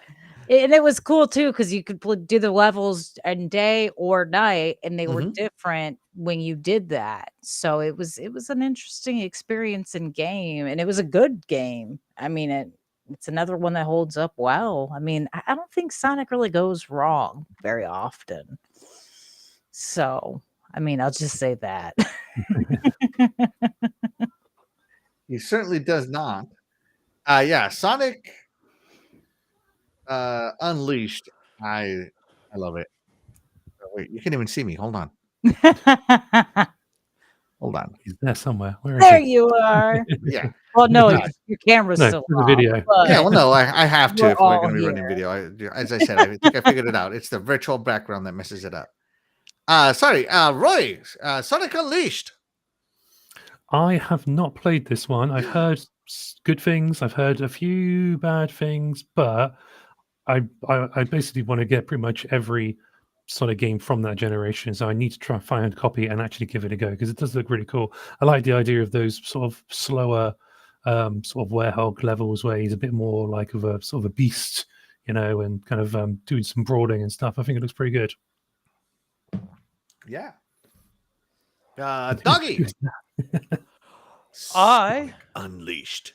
it was cool too because you could do the levels in day or night, and they were different when you did that. So it was an interesting experience in game, and it was a good game. I mean, it's another one that holds up well. I mean, I don't think Sonic really goes wrong very often. So, I mean, I'll just say that. He certainly does not. Yeah, Sonic Unleashed. I love it. Oh, wait, you can't even see me. Hold on. Hold on. He's there somewhere. Where is There he? you are. Yeah. Well, no, No. your camera's No, still for the off, video. but- Yeah, well, no, I have to We're if we're all going to be running video. As I said, I think I figured it out. It's the virtual background that messes it up. Sorry, Roy, Sonic Unleashed. I have not played this one. I've heard good things. I've heard a few bad things, but I basically want to get pretty much every Sonic game from that generation. So I need to try and find a copy and actually give it a go because it does look really cool. I like the idea of those sort of slower sort of werehog levels where he's a bit more like of a sort of a beast, and kind of doing some brawling and stuff. I think it looks pretty good. Yeah. Doggy. I Unleashed.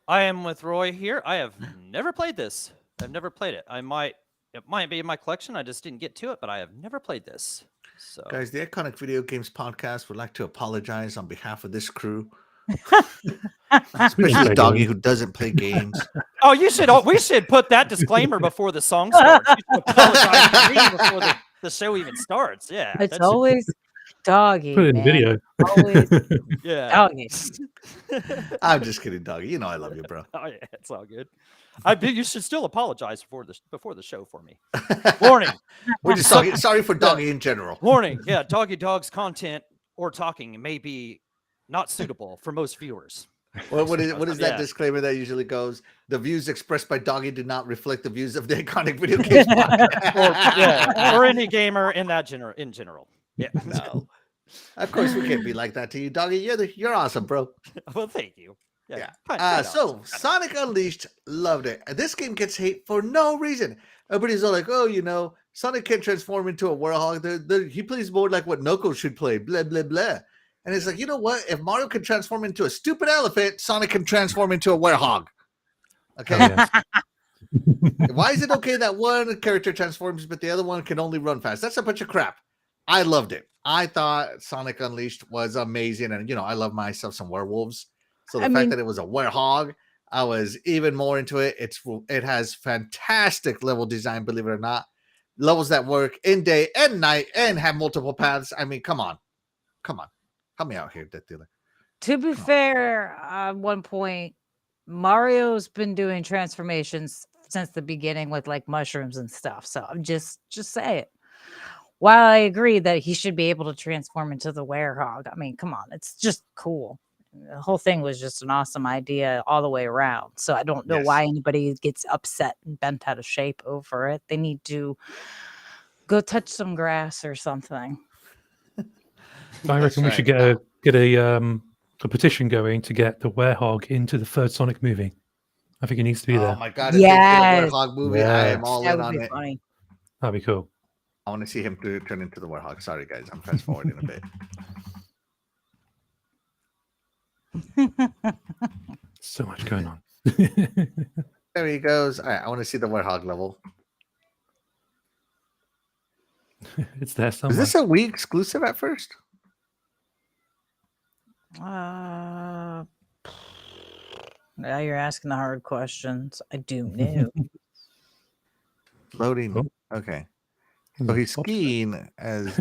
am with Roy here. I have never played this. I've never played it. It might be in my collection. I just didn't get to it, but I have never played this. So Guys, the Iconic Video Games Podcast would like to apologize on behalf of this crew. Especially play Doggy, games. who doesn't play games. Oh, we should put that disclaimer before the song starts. You should apologize to me before the show even starts. Yeah. It's that should- always Doggy. Put it in man. video. Always yeah. Doggy. I'm just kidding, Doggy. You know I love you, bro. Oh yeah, it's all good. You should still apologize before the show for me. Warning. We're just sorry for Doggy in general. Warning. Yeah, Doggy Dog's content or talking may be not suitable for most viewers. What is that Yeah. disclaimer that usually goes? The views expressed by Doggy do not reflect the views of the Iconic Video Games Podcast. Or any gamer in general. Yeah. No. Of course, we can't be like that to you, Doggy. You're awesome, bro. Well, thank you. Yeah. Quite So awesome. Sonic Unleashed, loved it. And this game gets hate for no reason. Everybody's all like, "Oh, Sonic can't transform into a werehog. He plays more like what Knuckles should play." Blah blah blah. And it's like, you know what? If Mario can transform into a stupid elephant, Sonic can transform into a werehog. Okay. Oh, yes. Why is it okay that one character transforms, but the other one can only run fast? That's a bunch of crap. I loved it. I thought Sonic Unleashed was amazing, and I love myself some werewolves. So the fact that it was a werehog, I was even more into it. It has fantastic level design, believe it or not. levels that work in day and night and have multiple paths. I mean, come on. Help me out here, DeathDealer. To be fair, at one point, Mario's been doing transformations since the beginning with like mushrooms and stuff. So I'm just say it. While I agree that he should be able to transform into the werehog, I mean, come on, it's just cool. The whole thing was just an awesome idea all the way around. So I don't know why anybody gets upset and bent out of shape over it. They need to go touch some grass or something. I reckon we should get a petition going to get the werehog into the third Sonic movie. I think it needs to be there. Oh my god! If they get a werehog movie, I am all that in would on be it. funny. That'd be cool. I want to see him turn into the werehog. Sorry, guys, I'm fast forwarding a bit. So much going on. There he goes. All right, I want to see the werehog level. It's there somewhere. Is this a Wii exclusive at first? Now you're asking the hard questions. I do know. Loading. Oh. Okay. So he's skiing as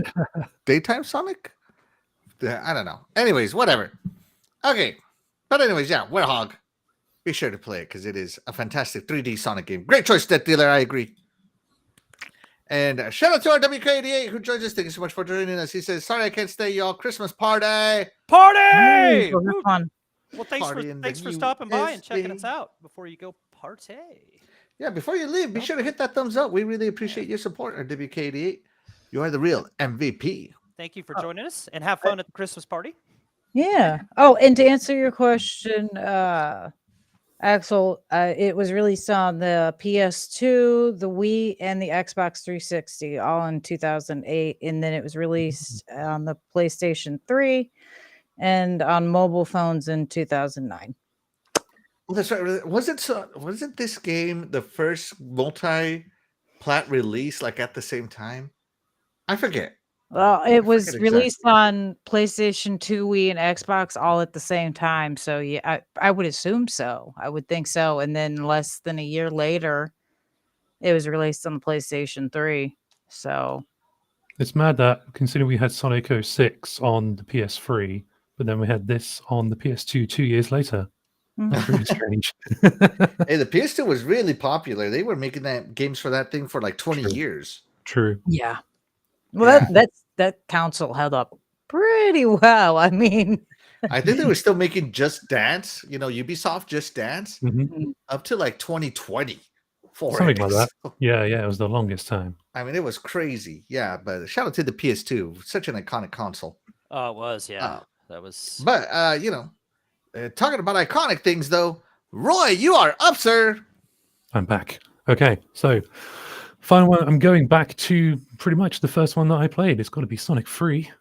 daytime Sonic? I don't know. Anyways, whatever. Okay. But anyways, yeah, werehog. Be sure to play it because it is a fantastic 3D Sonic game. Great choice, DeathDealer. I agree. And shout out to our WK88 who joins us. Thank you so much for joining us. He says, sorry I can't stay, y'all. Christmas party. Party! Go have fun. Well, thanks Party in the for stopping by and checking us USA. out before you go party. Yeah, before you leave, be sure to hit that thumbs up. We really appreciate your support, our WK88. You are the real MVP. Thank you for joining us and have fun at the Christmas party. Yeah. Oh, and to answer your question, Axel, it was released on the PS2, the Wii, and the Xbox 360, all in 2008. And then it was released on the PlayStation 3 and on mobile phones in 2009. Well, that's right. Wasn't this game the first multi-plat release like at the same time? I forget. Well, it was forget released on PlayStation 2, Wii, and Xbox all at the same time. So yeah, I would assume so. I would think so. And then less than a year later, it was released on the PlayStation 3. So It's mad that considering we had Sonic 06 on the PS3, but then we had this on the PS2 2 years later. That's really strange. Hey, the PS2 was really popular. They were making games for that thing for like 20 True. years. True. yeah. Well, that console held up pretty well. I mean, I think they were still making Just Dance, Ubisoft Just Dance, up to like 2020. Something like that. Yeah, it was the longest time. I mean, it was crazy. Yeah, but shout out to the PS2. Such an iconic console. Oh, it was, yeah. That was. But, talking about iconic things, though, Roy, you are up, sir. I'm back. Okay, so final one. I'm going back to pretty much the first one that I played. It's got to be Sonic 3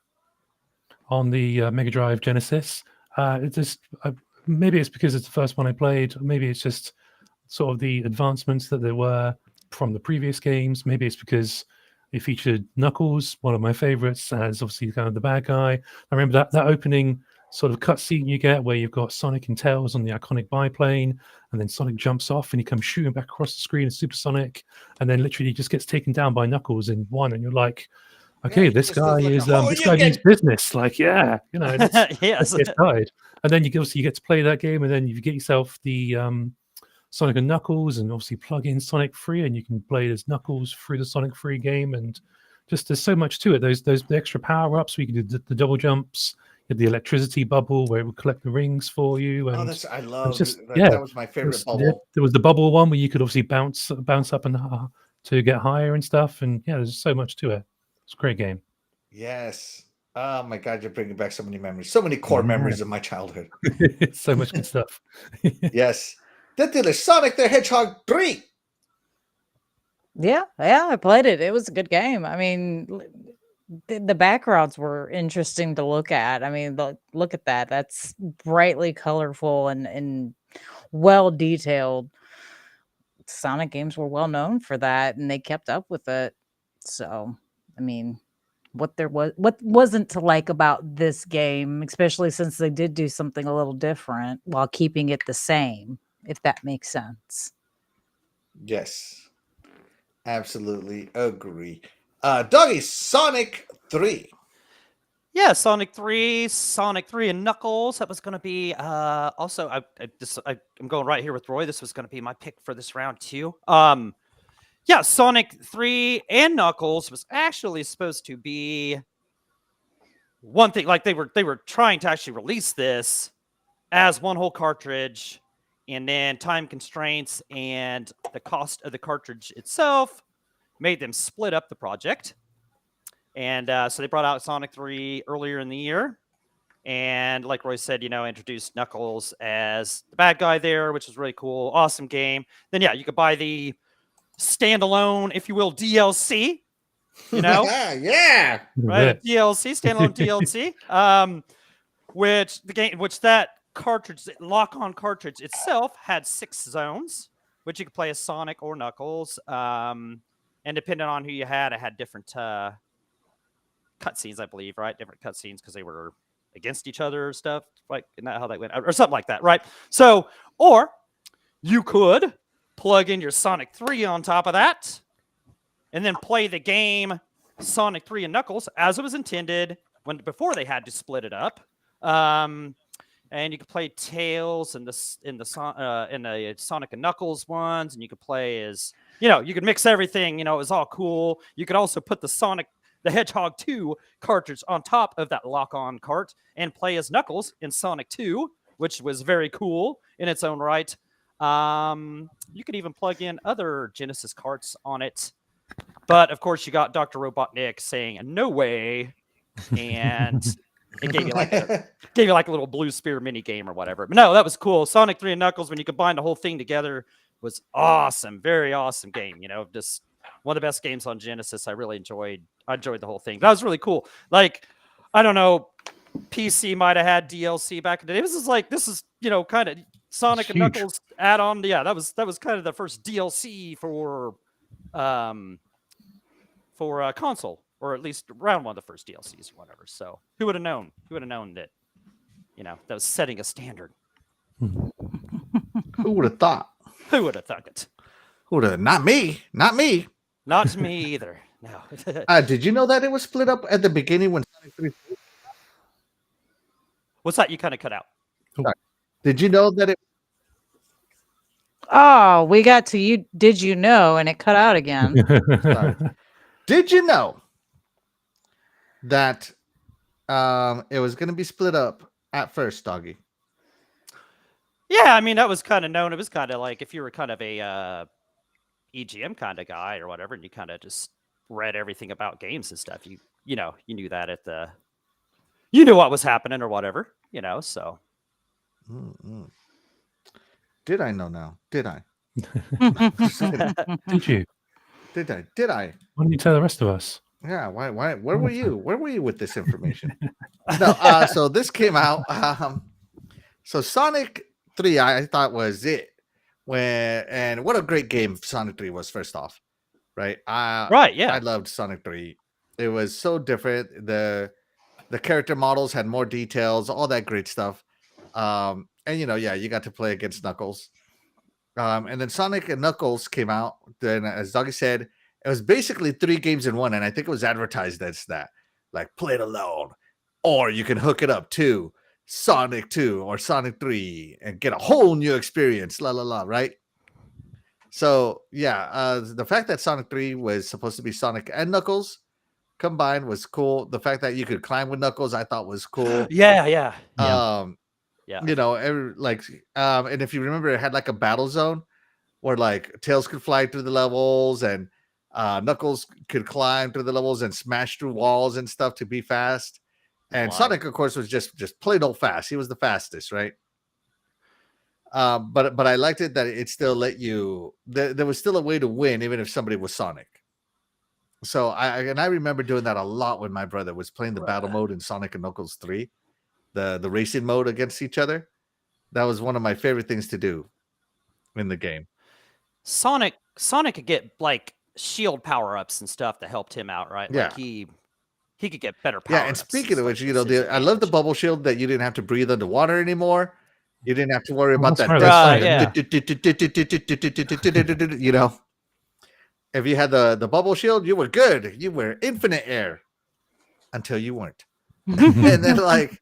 on the Mega Drive Genesis. Maybe it's because it's the first one I played. Maybe it's just sort of the advancements that there were from the previous games. Maybe it's because it featured Knuckles, one of my favorites, as obviously kind of the bad guy. I remember that opening sort of cutscene you get where you've got Sonic and Tails on the iconic biplane, and then Sonic jumps off and he comes shooting back across the screen in Supersonic, and then literally just gets taken down by Knuckles in one, and you're like, okay, this guy is this guy means business. Like, yeah, Yes. get started. And then you get to play that game, and then you get yourself the Sonic and Knuckles, and obviously plug in Sonic 3, and you can play as Knuckles through the Sonic 3 game, and just there's so much to it. The extra power ups, we can do the double jumps. You had the electricity bubble where it would collect the rings for you. And I love just, that was my favorite bubble. There was the bubble one where you could obviously bounce up and to get higher and stuff. And yeah, there's so much to it. It's a great game. Yes. Oh my God, you're bringing back so many memories, so many core memories of my childhood. So much good stuff. Yes. DeathDealer, Sonic the Hedgehog 3. Yeah, I played it. It was a good game. I mean, the backgrounds were interesting to look at. I mean, look at that. That's brightly colorful and well detailed. Sonic games were well known for that, and they kept up with it. So, I mean, what wasn't to like about this game, especially since they did do something a little different while keeping it the same, if that makes sense. Yes. Absolutely agree. Doggy, Sonic 3. Yeah, Sonic 3 and Knuckles. That was going to be also I'm going right here with Roy. This was going to be my pick for this round too. Yeah, Sonic 3 and Knuckles was actually supposed to be one thing. Like they were trying to actually release this as one whole cartridge, and then time constraints and the cost of the cartridge itself made them split up the project. And so they brought out Sonic 3 earlier in the year. And like Roy said, introduced Knuckles as the bad guy there, which was really cool. Awesome game. Then, yeah, you could buy the standalone, if you will, DLC, Yeah. right? DLC, standalone DLC, which that cartridge, lock-on cartridge itself had 6 zones, which you could play as Sonic or Knuckles. And depending on who you had, it had different cutscenes, I believe, right? Different cutscenes because they were against each other or stuff, like, isn't that how that went, or something like that, right? So, or you could plug in your Sonic 3 on top of that, and then play the game Sonic 3 and Knuckles as it was intended before they had to split it up. And you could play Tails in the Sonic and Knuckles ones, and you could play as you could mix everything. It was all cool. You could also put the Hedgehog 2 cartridge on top of that lock-on cart and play as Knuckles in Sonic 2, which was very cool in its own right. You could even plug in other Genesis carts on it. But, of course, you got Dr. Robotnik saying, no way, and it gave you like a little Blue Spear mini game or whatever. But no, that was cool. Sonic 3 and Knuckles, when you combine the whole thing together, was awesome. Very awesome game. Just one of the best games on Genesis. I really enjoyed the whole thing. That was really cool. Like, I don't know, PC might have had DLC back in the day. This is kind of Sonic and Knuckles add-on. Yeah, that was kind of the first DLC for console, or at least around one of the first DLCs or whatever. So who would have known? Who would have known that that was setting a standard? Who would have thought? Who would have thought it? Who would have? Not me. Not me. Not me either. No. Did you know that it was split up at the beginning when Sonic 3? What's that? You kind of cut out. Did you know that it? Oh, we got to you. Did you know? And it cut out again. Sorry. Did you know that it was going to be split up at first, Doggy? Yeah, I mean, that was kind of known. It was kind of like if you were kind of a EGM kind of guy or whatever, and you kind of just read everything about games and stuff. You knew that you knew what was happening or whatever, so. Mm-mm. Did I know now? Did I? Did you? Did I? Why don't you tell the rest of us? Yeah. Why? Where were you? Where were you with this information? No. So this came out. So Sonic 3, I thought was it. And what a great game Sonic 3 was. First off, right? Right. Yeah. I loved Sonic 3. It was so different. The character models had more details, all that great stuff. And you got to play against Knuckles. And then Sonic and Knuckles came out. Then, as Doggy said, it was basically 3 games in one, and I think it was advertised as that, like play it alone, or you can hook it up to Sonic 2 or Sonic 3 and get a whole new experience. La la la, right? So the fact that Sonic 3 was supposed to be Sonic and Knuckles combined was cool. The fact that you could climb with Knuckles, I thought was cool. Yeah. Yeah. And And if you remember, it had like a battle zone where like Tails could fly through the levels and Knuckles could climb through the levels and smash through walls and stuff to be fast. And Sonic, of course, was just plain old fast. He was the fastest, right? But I liked it that it still let you. There was still a way to win, even if somebody was Sonic. So I remember doing that a lot when my brother was playing the battle mode in Sonic and Knuckles 3, the racing mode against each other. That was one of my favorite things to do in the game. Sonic could get like shield power-ups and stuff that helped him out, right? Yeah. Like he could get better power. Yeah, and speaking of which, I love the bubble shield that you didn't have to breathe underwater anymore. You didn't have to worry about that. Right, if you had the bubble shield, you were good. You were infinite air until you weren't. And then like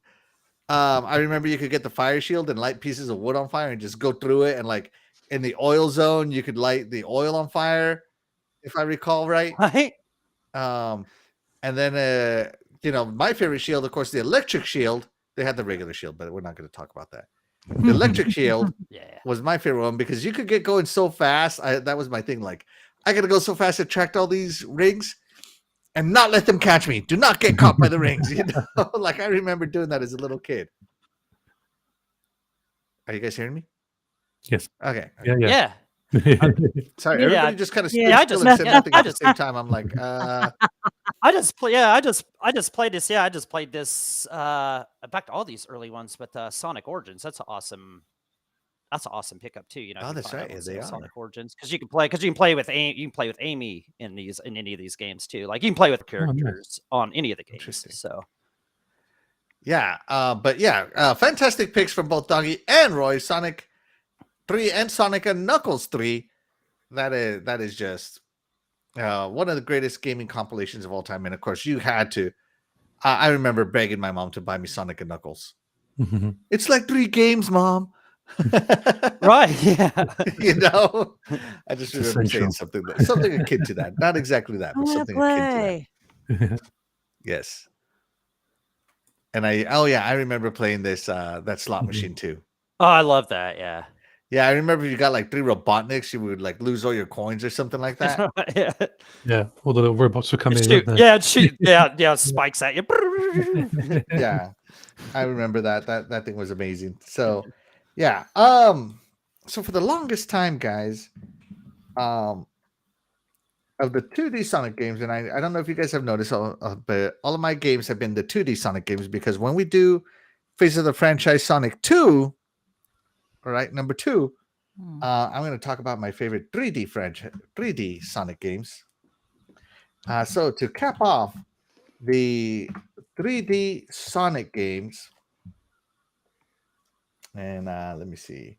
I remember you could get the fire shield and light pieces of wood on fire and just go through it. And like in the oil zone, you could light the oil on fire, if I recall right. Right? And then you know, my favorite shield, of course, the electric shield. They had the regular shield, but we're not going to talk about that. The electric shield Yeah. was my favorite one because you could get going so fast. That was my thing. Like, I got to go so fast to attract all these rings and not let them catch me. Do not get caught by the rings. You know, like I remember doing that as a little kid. Are you guys hearing me? Yes. Okay. Yeah. Yeah. Sorry, Yeah, everybody just kind of stood yeah, still I and said just- nothing I at the just- same time. I'm like, I just played this. Yeah, I just played this. In fact, all these early ones, but Sonic Origins. That's an awesome pickup too. You know, Oh, you that's find right, that yeah, one, they so are. Sonic Origins because you can play with Amy in any of these games too. Like you can play with nice. characters on any of the games. Interesting. So yeah. But yeah, fantastic picks from both Doggy and Roy. Sonic 3 and Sonic and Knuckles 3. That is just one of the greatest gaming compilations of all time. And of course, you had to. I remember begging my mom to buy me Sonic and Knuckles. It's like 3 games, Mom. right, yeah, You know, I just It's remember saying essential. something akin to that. Not exactly that, I but want to something akin to that. play. Yes. And I remember playing this that slot Mhm. machine too. oh, I love that. Yeah, Yeah, I remember if you got like 3 Robotniks, you would like lose all your coins or something like that. yeah, Yeah. All the little robots will come in. shoot, won't they? yeah, shoot, yeah, spikes at you. Yeah. I remember that. That thing was amazing. So yeah. So for the longest time, guys, of the 2D Sonic games, and I don't know if you guys have noticed, but all of my games have been the 2D Sonic games because when we do Face of the Franchise Sonic 2, all right, number 2, Hmm. I'm going to talk about my favorite 3D Sonic games. So to cap off the 3D Sonic games, and let me see,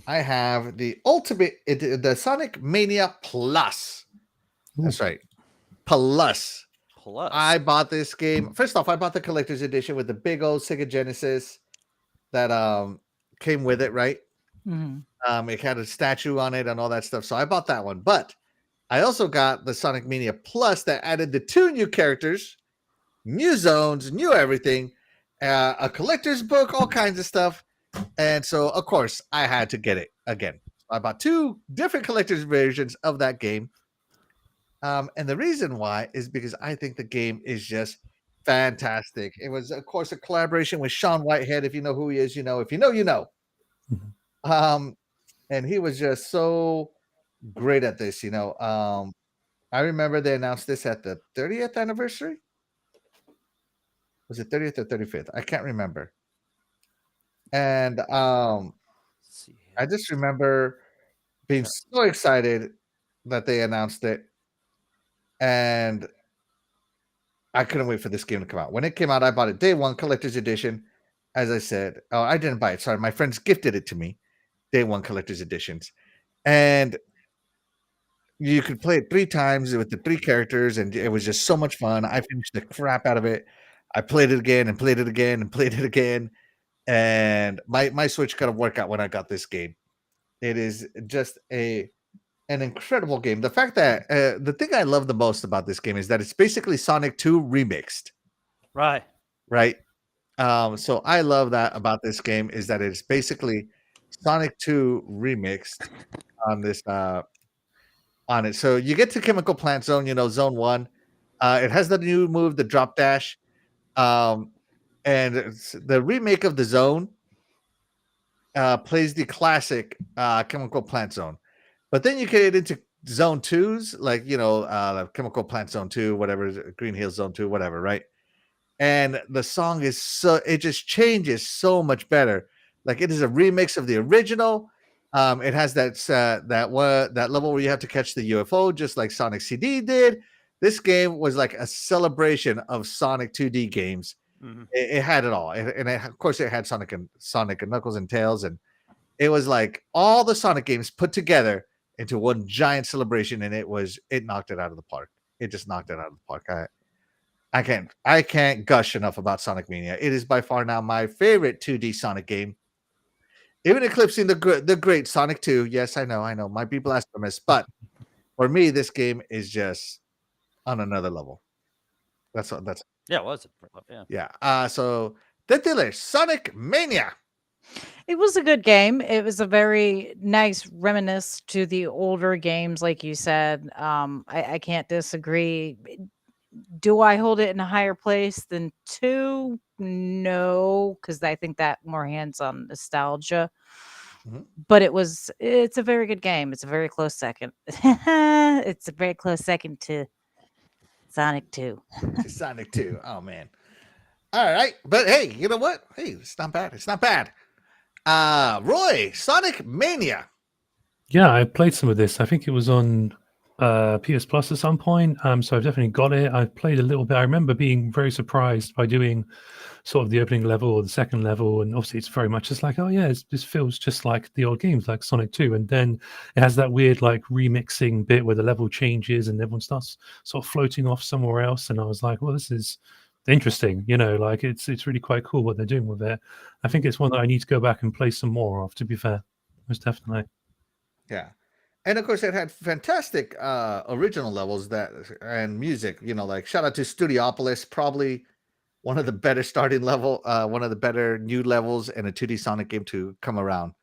I have the the Sonic Mania Plus. That's right, Plus. Plus, I bought this game. First off, I bought the collector's edition with the big old Sega Genesis that came with it, right? Mhm. It had a statue on it and all that stuff. So I bought that one. But I also got the Sonic Mania Plus that added the 2 new characters, new zones, new everything, a collector's book, all kinds of stuff. And so, of course, I had to get it again. I bought 2 different collector's versions of that game. And the reason why is because I think the game is just fantastic. It was, of course, a collaboration with Sean Whitehead. If you know who he is, you know. If you know, you know. And he was just so great at this, you know. I remember they announced this at the 30th anniversary. Was it 30th or 35th? I can't remember. And let's see. I just remember being so excited that they announced it. And I couldn't wait for this game to come out. When it came out, I bought it day 1, collector's edition. As I said, I didn't buy it. Sorry, my friends gifted it to me. Day 1 collector's editions. And you could play it 3 times with the 3 characters, and it was just so much fun. I finished the crap out of it. I played it again and played it again and played it again. And my Switch got a workout when I got this game. It is just an incredible game. The fact that the thing I love the most about this game is that it's basically Sonic 2 remixed, Right. right? So I love that about this game is that it's basically Sonic 2 remixed on this on it. So you get to Chemical Plant Zone, you know, Zone 1. It has the new move, the drop dash. And it's the remake of the zone plays the classic Chemical Plant Zone. But then you get into Zone 2s, like, you know, Chemical Plant Zone 2, whatever, Green Hill Zone 2, whatever, right? And the song is it just changes so much better. Like it is a remix of the original. It has that level where you have to catch the UFO, just like Sonic CD did. This game was like a celebration of Sonic 2D games. Mhm. It had it all, and of course, it had Sonic and Knuckles and Tails, and it was like all the Sonic games put together into one giant celebration, and it knocked it out of the park. It just knocked it out of the park. I can't gush enough about Sonic Mania. It is by far now my favorite 2D Sonic game, even eclipsing the great Sonic 2. Yes, I know, might be blasphemous, but for me, this game is just on another level. That's Yeah, it was. yeah. So DeathDealer, Sonic Mania. It was a good game. It was a very nice reminisce to the older games, like you said. I can't disagree. Do I hold it in a higher place than 2? No, because I think that more hands on nostalgia. Mhm. But it's a very good game. It's a very close second. It's a very close second to Sonic 2. To Sonic 2. Oh man. All right. But hey, you know what? Hey, it's not bad. It's not bad. Roy, Sonic Mania. Yeah, I played some of this. I think it was on PS Plus at some point. So I've definitely got it. I've played a little bit. I remember being very surprised by doing sort of the opening level or the second level, and obviously it's very much just like, oh yeah, this feels just like the old games, like Sonic 2. And then it has that weird like remixing bit where the level changes and everyone starts sort of floating off somewhere else. And I was like, well, this is interesting, like it's really quite cool what they're doing with it. I think it's one that I need to go back and play some more of, to be fair. Most definitely. Yeah. And of course, it had fantastic original levels and music. Like shout out to Studiopolis, probably one of the better one of the better new levels in a 2D Sonic game to come around.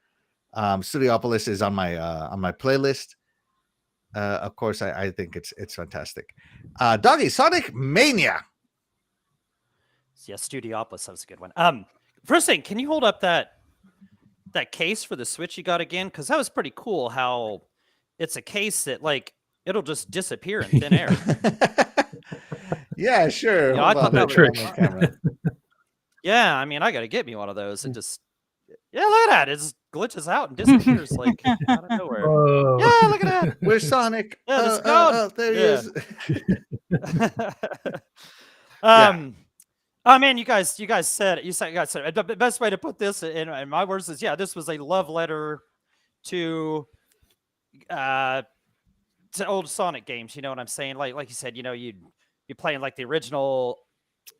Studiopolis is on my playlist. Of course, I think it's fantastic. Doggy, Sonic Mania. Yeah, Studiopolis, that was a good one. First thing, can you hold up that case for the Switch you got again? Because that was pretty cool. How it's a case that like it'll just disappear in thin air. Yeah, sure. I thought that was Yeah, I mean, I got to get me one of those and just look at that. It just glitches out and disappears like out of nowhere. Yeah, look at that. Where's Sonic? Yeah, it's gone. There he is. Oh man, you guys said it. You guys said it. The best way to put this in my words is, this was a love letter to old Sonic games. You know what I'm saying? Like you said, you'd be playing like the original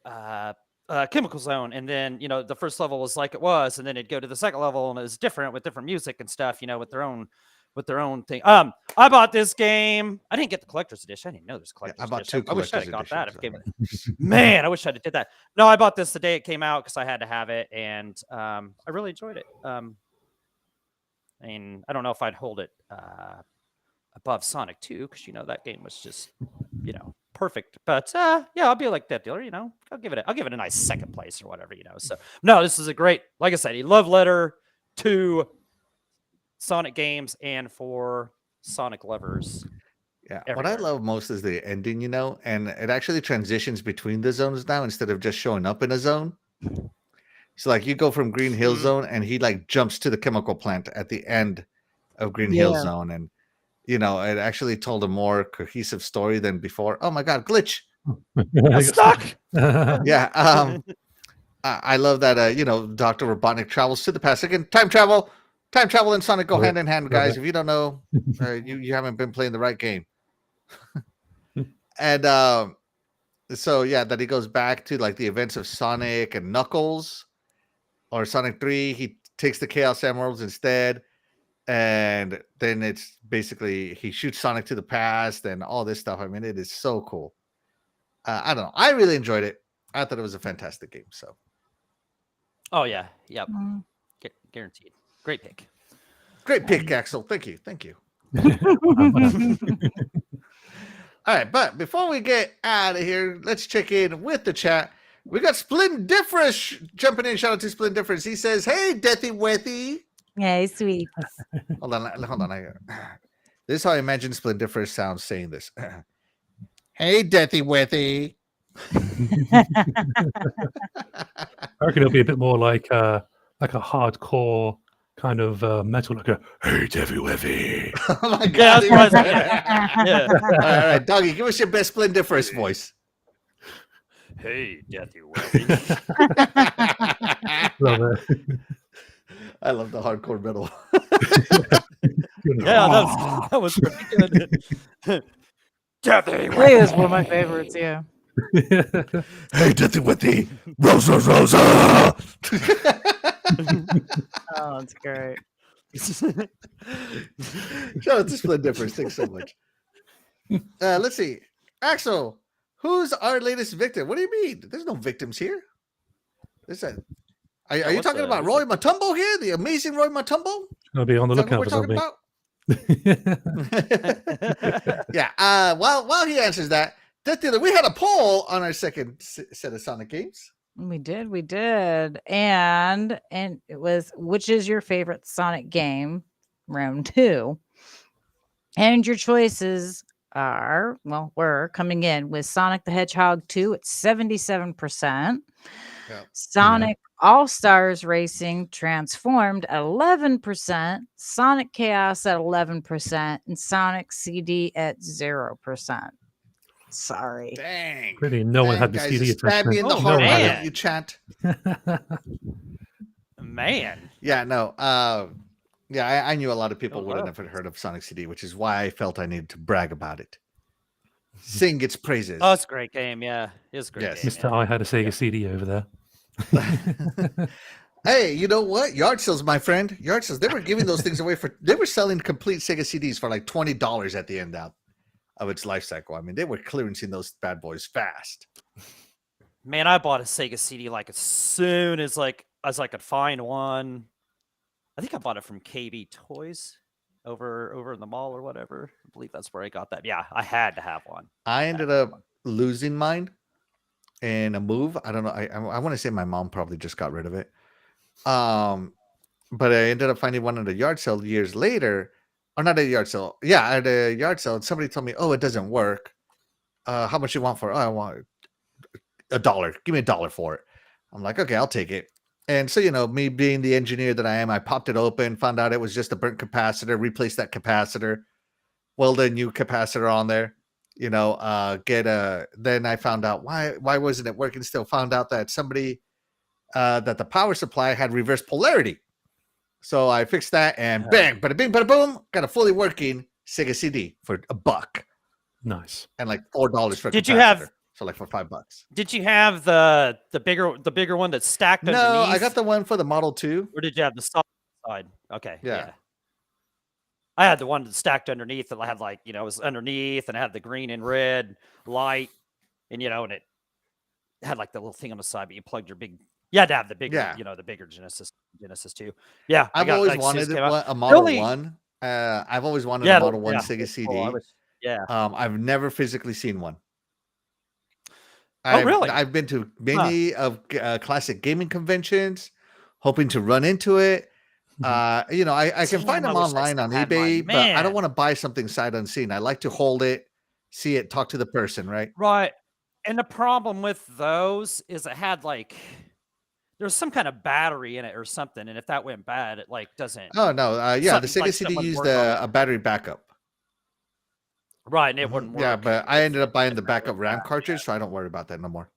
Chemical Zone, and then the first level was like it was, and then it'd go to the second level and it was different with different music and stuff. With their own thing. I bought this game. I didn't get the collector's edition. I didn't know there's a collector's edition. I bought 2 I wish I collector's had got that. editions. Man, I wish I did that. No, I bought this the day it came out because I had to have it, and I really enjoyed it. I mean, I don't know if I'd hold it above Sonic 2 because that game was just perfect. But I'll be like DeathDealer. I'll give it a nice second place or whatever. So no, this is a great, like I said, a love letter to Sonic games and for Sonic lovers. Yeah. everywhere. What I love most is the ending, and it actually transitions between the zones now instead of just showing up in a zone. So like you go from Green Hill Zone and he like jumps to the chemical plant at the end of Green Hill Yeah. Zone, and it actually told a more cohesive story than before. Oh my god, glitch. I'm stuck. Yeah. I love that Dr. Robotnik travels to the past. Again, time travel and Sonic go hand in hand, guys. If you don't know, you haven't been playing the right game. And so that he goes back to like the events of Sonic and Knuckles or Sonic 3. He takes the Chaos Emeralds instead, and then it's basically he shoots Sonic to the past and all this stuff. I mean, it is so cool. I don't know. I really enjoyed it. I thought it was a fantastic game. So Oh yeah, yep, Mm. guaranteed. Great pick. great pick, Axel. Thank you. All right, but before we get out of here, let's check in with the chat. We got Splendiferous jumping in. Shout out to Splendiferous. He says, "Hey, Deathy Weathy." Hey, sweet. Hold on. This is how I imagine Splendiferous sounds saying this. Hey, Deathy Weathy. I reckon it'll be a bit more like a hardcore kind of metal, like a "Hey, Deathy Weathy." Oh my Yeah, god. that's what I was thinking. Yeah. All right, Doggy, give us your best Splendiferous voice. Hey, Deathy Weathy. Love it. I love the hardcore metal. Yeah, that was pretty good. Deathy They is one of my favorites. Yeah. Hey, Deathy Weathy, Rosa, Rosa. Oh, that's great. Shout out to Splendiferous. Thanks so much. Let's see. Axel, who's our latest victim? What do you mean? There's no victims here. Are you what's talking the- about who's Roy Motombo here? The amazing Roy Motombo? I'll be on the Is that who lookout we're for talking something. about? Yeah. While he answers that, DeathDealer, we had a poll on our second set of Sonic games. We did. And it was, which is your favorite Sonic game? Round 2. And your choices were coming in with Sonic the Hedgehog 2 at 77%. Yeah. Sonic All-Stars Racing Transformed at 11%, Sonic Chaos at 11%, and Sonic CD at 0%. Sorry. Dang. Really, no one had the guys, CD just stab me in the Oh, heart. Why man. don't you chant? Man. Yeah, no. I knew a lot of people Oh, wouldn't wow. have heard of Sonic CD, which is why I felt I needed to brag about it. Sing its praises. Oh, it's a great game. Yeah, it's a great Yes. game. Mr. I had a Sega CD over there. Hey, you know what? Yard sales, my friend. Yard sales. They were giving those things away they were selling complete Sega CDs for like $20 at the end of its life cycle. I mean, they were clearancing those bad boys fast. Man, I bought a Sega CD like as soon as I could find one. I think I bought it from KB Toys over in the mall or whatever. I believe that's where I got that. Yeah, I had to have one. I ended up losing mine in a move. I don't know. I want to say my mom probably just got rid of it. But I ended up finding one at a yard sale years later. Or not at a yard sale. Yeah, at a yard sale. And somebody told me, "Oh, it doesn't work. How much you want for it?" "Oh, I want $1. Give me $1 for it." I'm like, "Okay, I'll take it." And so, me being the engineer that I am, I popped it open, found out it was just a burnt capacitor, replaced that capacitor, weld a new capacitor on there, then I found out why wasn't it working still. Found out that that the power supply had reverse polarity. So I fixed that and bang, bada bing, bada boom, got a fully working Sega CD for $1 Nice. and like $4 for a Did capacitor. you have- So like for $5. Did you have the bigger one that's stacked No, underneath? I got the one for the Model 2. Or did you have the soft side? Okay. Yeah. I had the one that's stacked underneath that I had it was underneath and it had the green and red light and and it had like the little thing on the side, but you plugged your you had to have the bigger, the bigger Genesis too. Yeah. I've I always got, wanted a Model Really? 1. I've always wanted a Model 1 Sega it's CD. cool. I wish- yeah. I've never physically seen one. Really? I've been to many of classic gaming conventions, hoping to run into it. I can find Damn, them I wish I online still on had eBay, mine. but I don't Man. want to buy something sight unseen. I like to hold it, see it, talk to the person, right? Right. And the problem with those is it had there's some kind of battery in it or something, and if that went bad, it doesn't. Oh no, the Something Sega like CD someone used worked on a battery backup. Right, and it wouldn't work. Yeah, but I ended up buying the if that backup went RAM bad, cartridge, so I don't worry about that no more.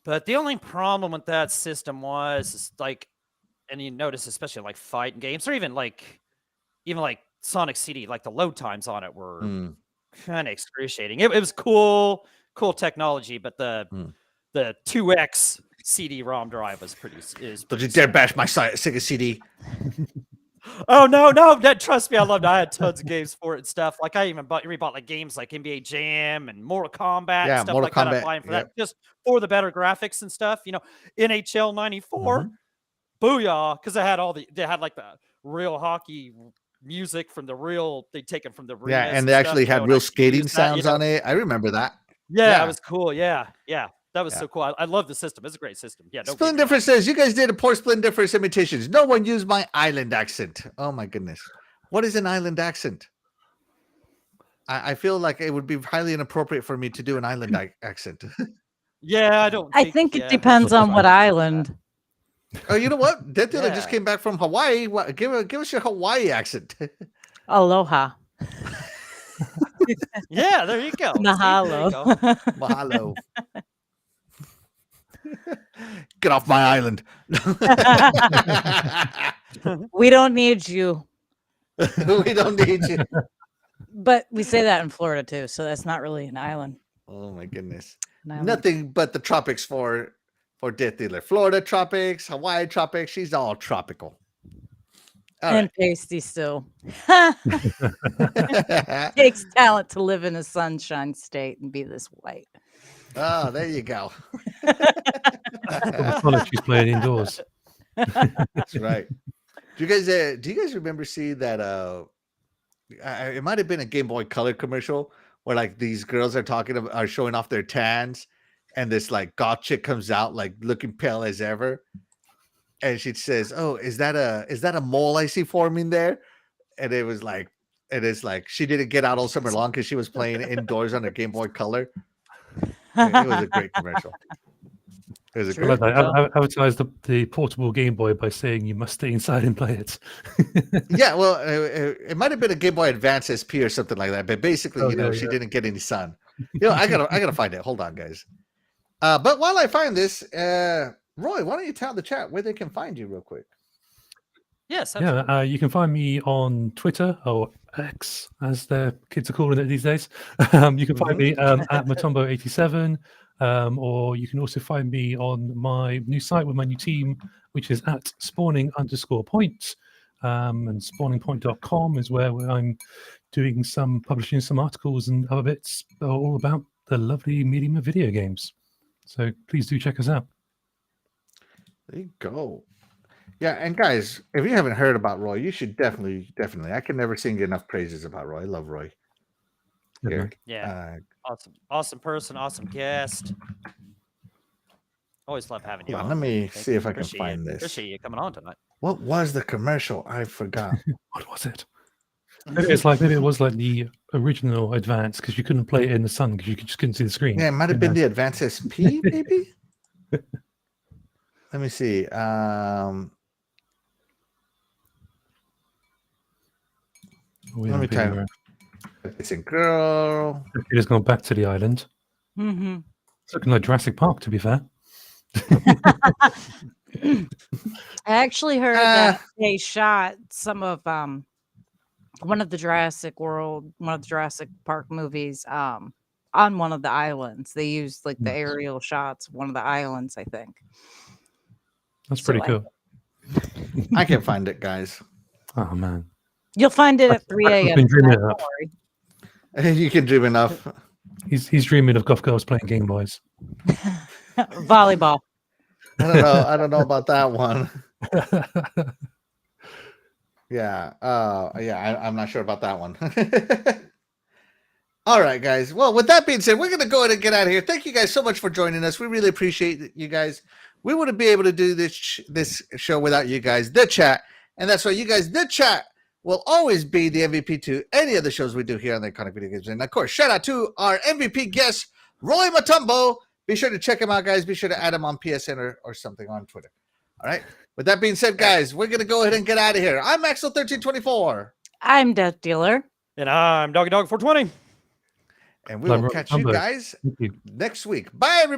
But the only problem with that system is and you notice especially fighting games or even Sonic CD, the load times on it were kind of excruciating. It was cool technology, but the 2X CD-ROM drive was pretty. Don't you dare bash my Sega CD. Oh no! Trust me, I loved it. I had tons of games for it and stuff. I even rebought games like NBA Jam and Mortal Kombat and stuff Mortal like that. I'm Kombat, buying for that just for the better graphics and stuff. NHL '94, booyah! Because they had the real hockey music from the real. They'd taken from the real. Yeah, and they actually had real skating sounds on it. I remember that. Yeah, it was cool. Yeah. That was so cool. I love the system. It's a great system. Yeah. Splendiferous says, you guys did a poor Splendiferous imitations. No one used my island accent. Oh my goodness. What is an island accent? I feel like it would be highly inappropriate for me to do an island accent. Yeah, I think it depends on what island. Oh, you know what? DeathDealer just came back from Hawaii. Give us your Hawaii accent. Aloha. Yeah, there you go. Mahalo. See, there you go. Mahalo. Get off my island. We don't need you. We don't need you. But we say that in Florida too, so that's not really an island. Oh my goodness. An island. Nothing but the tropics for DeathDealer. Florida tropics, Hawaii tropics. She's all tropical. All And pasty still. Takes talent to live in a sunshine state and be this white. Oh, there you go. The Sonic she's playing indoors. That's right. Do you guys remember seeing that? It might have been a Game Boy Color commercial where like these girls are showing off their tans, and this like goth chick comes out like looking pale as ever, and she says, "Oh, is that a mole I see forming there?" And it is like she didn't get out all summer long because she was playing indoors on a Game Boy Color. It was a great commercial. It was a Sure. great Like I advertised the portable Game Boy by saying you must stay inside and play it. Yeah, well, it might have been a Game Boy Advance SP or something like that, but basically, she yeah. didn't get any sun. I gotta find it. Hold on, guys. But while I find this, Roy, why don't you tell the chat where they can find you real quick? Yes. Yeah, you can find me on Twitter, or X, as the kids are calling it these days. You can find me at Motombo87, or you can also find me on my new site with my new team, which is at spawning_point. And spawningpoint.com is where I'm publishing some articles and other bits all about the lovely medium of video games. So please do check us out. There you go. Yeah, and guys, if you haven't heard about Roy, you should definitely. I can never sing enough praises about Roy. I love Roy. Here. Yeah. Awesome person, awesome guest. Always love having you Hold on. on, let me see if I can find this. Appreciate you coming on tonight. What was the commercial? I forgot. What was it? Maybe it was like the original Advance, because you couldn't play it in the sun because you just couldn't see the screen. Yeah, it might have been the Advance SP, maybe. Let me see. Let me tell you. It's a girl. It has gone back to the island. Mm-hmm. It's looking like Jurassic Park, to be fair. I actually heard that they shot some of one of the Jurassic Park movies on one of the islands. They used like the aerial shots of one of the islands, I think. That's pretty cool. I can't find it, guys. Oh man. You'll find it at 3 a.m. been dreaming it up. You can dream enough. He's dreaming of goth girls playing Game Boys. Volleyball. I don't know about that one. Yeah. I'm not sure about that one. All right, guys. Well, with that being said, we're going to go ahead and get out of here. Thank you guys so much for joining us. We really appreciate you guys. We wouldn't be able to do this show without you guys, the chat. And that's why you guys, the chat, will always be the MVP to any of the shows we do here on the Iconic Video Games. And of course, shout out to our MVP guest, Roy Motombo. Be sure to check him out, guys. Be sure to add him on PSN or something on Twitter. All right. With that being said, guys, we're going to go ahead and get out of here. I'm Axel1324. I'm DeathDealer. And I'm Doggy Dog 420. And we will catch you guys next week. Bye, everybody.